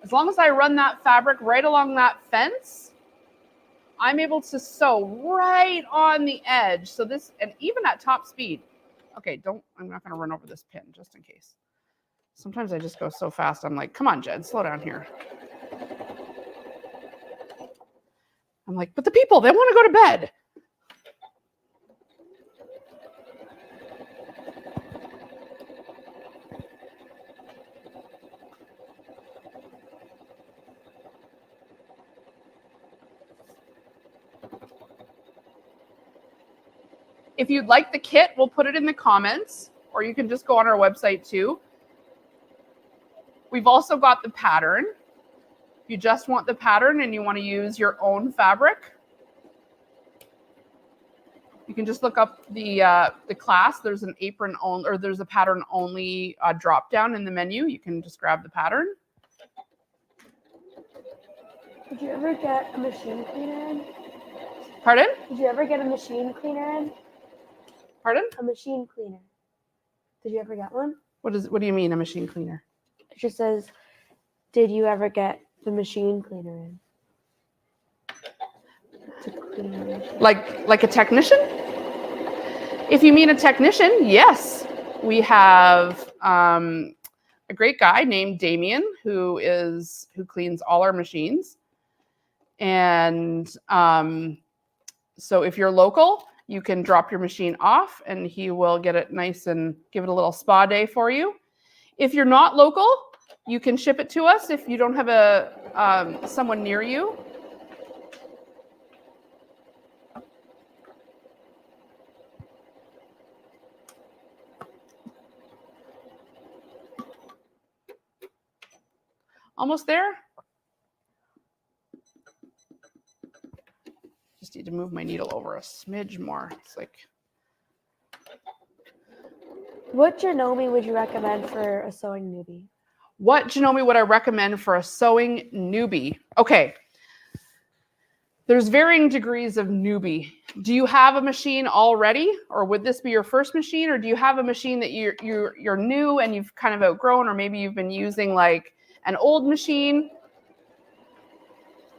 As long as I run that fabric right along that fence, I'm able to sew right on the edge. So this, and even at top speed. Okay, I'm not going to run over this pin just in case. Sometimes I just go so fast. I'm like, come on, Jen, slow down here. I'm like, but the people, they want to go to bed. If you'd like the kit, we'll put it in the comments, or you can just go on our website too. We've also got the pattern. If you just want the pattern and you want to use your own fabric, you can just look up the class. There's an apron only, or there's a pattern only drop down in the menu. You can just grab the pattern. Did you ever get a machine cleaner in? Pardon? Did you ever get a machine cleaner in? Pardon? A machine cleaner. Did you ever get one? What do you mean, a machine cleaner? It just says, did you ever get the machine cleaner in? To clean the machine. Like a technician? If you mean a technician, yes. We have a great guy named Damien who cleans all our machines. And so if you're local, you can drop your machine off and he will get it nice and give it a little spa day for you. If you're not local, you can ship it to us if you don't have someone near you. Almost there? Just need to move my needle over a smidge more. It's like. What Janome would you recommend for a sewing newbie? What Janome would I recommend for a sewing newbie? Okay. There's varying degrees of newbie. Do you have a machine already, or would this be your first machine, or do you have a machine that you're new and you've kind of outgrown, or maybe you've been using like an old machine?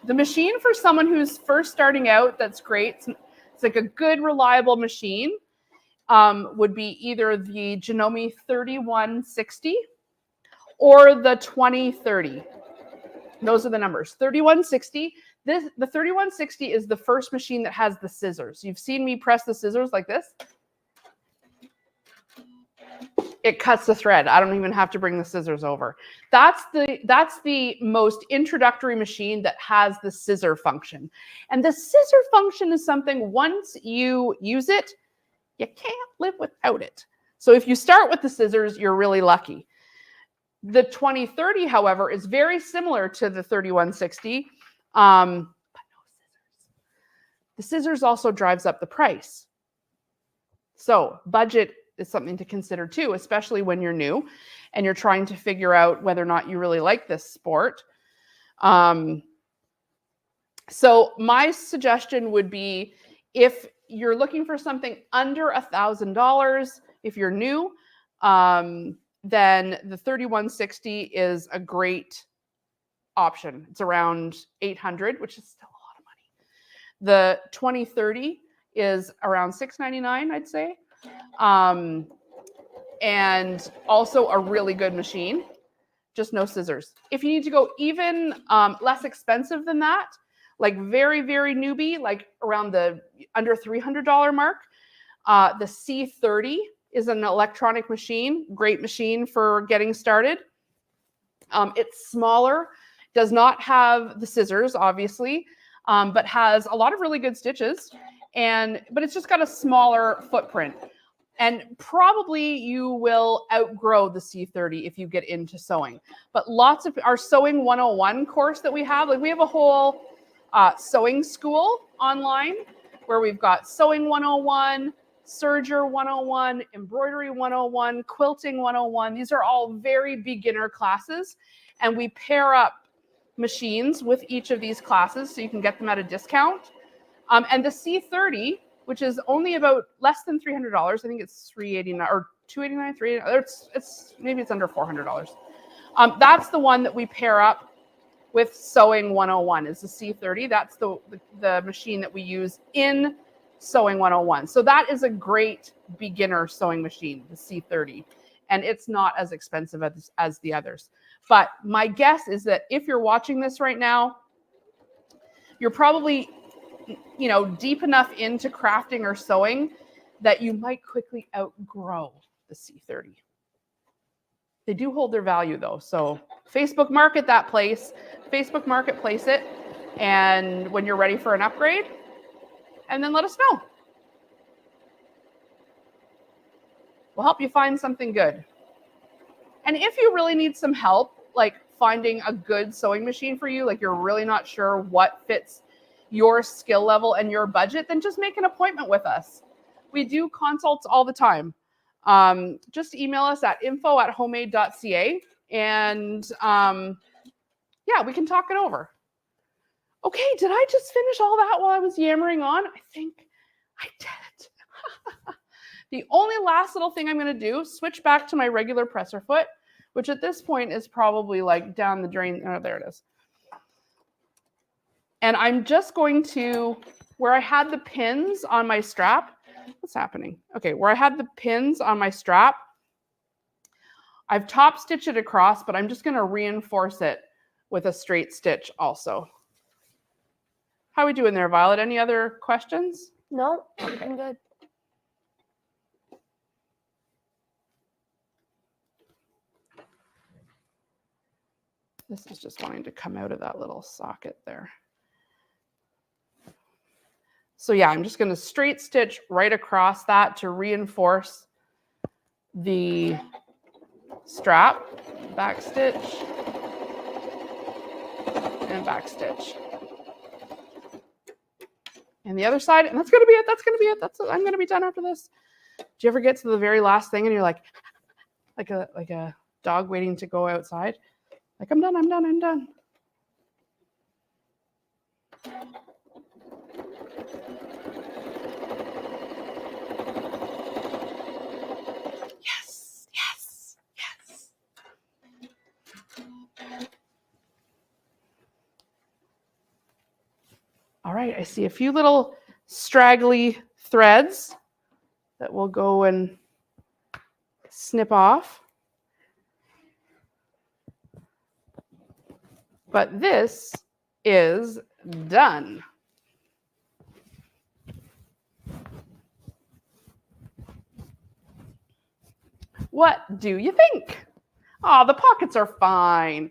The machine for someone who's first starting out, that's great. It's like a good, reliable machine. Would be either the Janome 3160 or the 2030. Those are the numbers. 3160. The 3160 is the first machine that has the scissors. You've seen me press the scissors like this. It cuts the thread. I don't even have to bring the scissors over. That's the most introductory machine that has the scissor function. And the scissor function is something, once you use it, you can't live without it. So if you start with the scissors, you're really lucky. The 2030, however, is very similar to the 3160, but no scissors. The scissors also drives up the price. So budget is something to consider too, especially when you're new and you're trying to figure out whether or not you really like this sport. So my suggestion would be, if you're looking for something under $1,000, if you're new, then the 3160 is a great option. It's around $800, which is still a lot of money. The 2030 is around $699, I'd say. And also a really good machine, just no scissors. If you need to go even less expensive than that, like very, very newbie, like around the under $300 mark, the C30 is an electronic machine, great machine for getting started. It's smaller, does not have the scissors, obviously, but has a lot of really good stitches, but it's just got a smaller footprint. And probably you will outgrow the C30 if you get into sewing. But lots of our Sewing 101 course that we have, like we have a whole sewing school online where we've got Sewing 101, Serger 101, Embroidery 101, Quilting 101. These are all very beginner classes. And we pair up machines with each of these classes so you can get them at a discount. And the C30, which is only about less than $300. I think it's $389 or $289, $389. Maybe it's under $400. That's the one that we pair up with Sewing 101 is the C30. That's the machine that we use in Sewing 101. So that is a great beginner sewing machine, the C30. And it's not as expensive as the others. But my guess is that if you're watching this right now, you're probably deep enough into crafting or sewing that you might quickly outgrow the C30. They do hold their value though. So Facebook Marketplace it, and when you're ready for an upgrade, and then let us know. We'll help you find something good. And if you really need some help, like finding a good sewing machine for you, like you're really not sure what fits your skill level and your budget, then just make an appointment with us. We do consults all the time. Just email us at info@homemade.ca, and yeah, we can talk it over. Okay, did I just finish all that while I was yammering on? I think I did. The only last little thing I'm going to do, switch back to my regular presser foot, which at this point is probably like down the drain. Oh, there it is. And I'm just going to, where I had the pins on my strap, what's happening? Okay, where I had the pins on my strap, I've top stitched it across, but I'm just going to reinforce it with a straight stitch also. How are we doing there, Violet? Any other questions? No, I'm good. This is just wanting to come out of that little socket there. So yeah, I'm just going to straight stitch right across that to reinforce the strap, back stitch, and back stitch. And the other side, and that's going to be it. That's going to be it. I'm going to be done after this. Do you ever get to the very last thing and you're like a dog waiting to go outside? Like, I'm done, I'm done, I'm done. Yes, yes, yes. All right, I see a few little straggly threads that we'll go and snip off. But this is done. What do you think? Oh, the pockets are fine.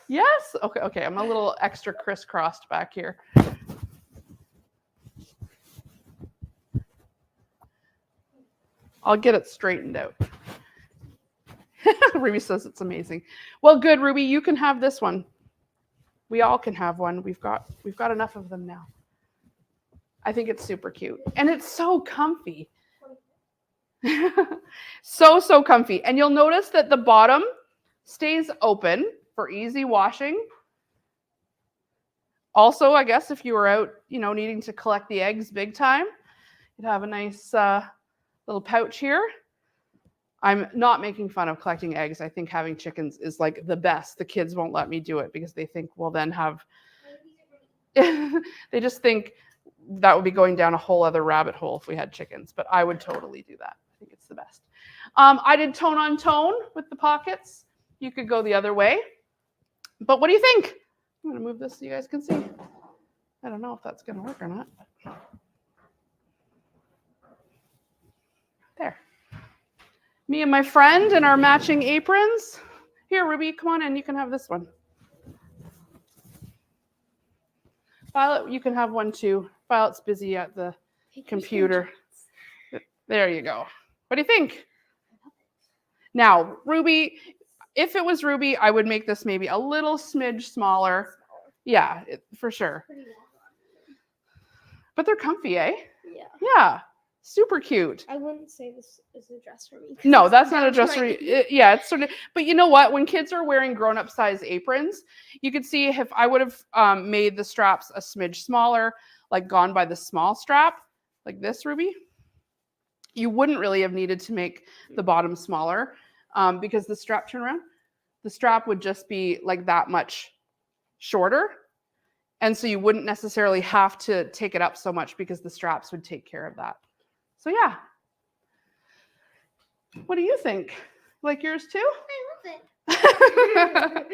Yes? Okay, I'm a little extra crisscrossed back here. I'll get it straightened out. Ruby says it's amazing. Well, good, Ruby, you can have this one. We all can have one. We've got enough of them now. I think it's super cute. And it's so comfy. So comfy. And you'll notice that the bottom stays open for easy washing. Also, I guess if you were out, needing to collect the eggs big time, you'd have a nice little pouch here. I'm not making fun of collecting eggs. I think having chickens is like the best. The kids won't let me do it because they think we'll then have, they just think that would be going down a whole other rabbit hole if we had chickens, but I would totally do that. I think it's the best. I did tone on tone with the pockets. You could go the other way, but what do you think? I'm going to move this so you guys can see. I don't know if that's going to work or not. There. Me and my friend and our matching aprons. Here, Ruby, come on in. You can have this one. Violet, you can have one too. Violet's busy at the computer. There you go. What do you think? Now, Ruby, if it was Ruby, I would make this maybe a little smidge smaller. Yeah, for sure. But they're comfy, eh? Yeah. Yeah. Super cute. I wouldn't say this is a dress for me. No, that's not a dress for you. Yeah, it's sort of, but you know what? When kids are wearing grown-up size aprons, you could see if I would have made the straps a smidge smaller, like gone by the small strap, like this, Ruby, you wouldn't really have needed to make the bottom smaller because the strap, turn around, the strap would just be like that much shorter. And so you wouldn't necessarily have to take it up so much because the straps would take care of that. So yeah. What do you think? Like yours too? I love it.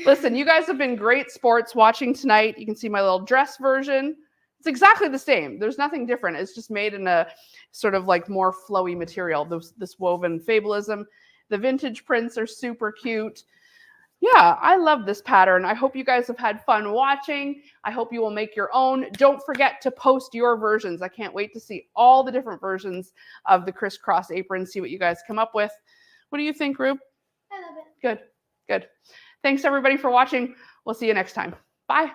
Listen, you guys have been great sports watching tonight. You can see my little dress version. It's exactly the same. There's nothing different. It's just made in a sort of like more flowy material. This woven fabulism. The vintage prints are super cute. Yeah, I love this pattern. I hope you guys have had fun watching. I hope you will make your own. Don't forget to post your versions. I can't wait to see all the different versions of the Criss Cross apron, see what you guys come up with. What do you think, Rube? I love it. Good, good. Thanks everybody for watching. We'll see you next time. Bye.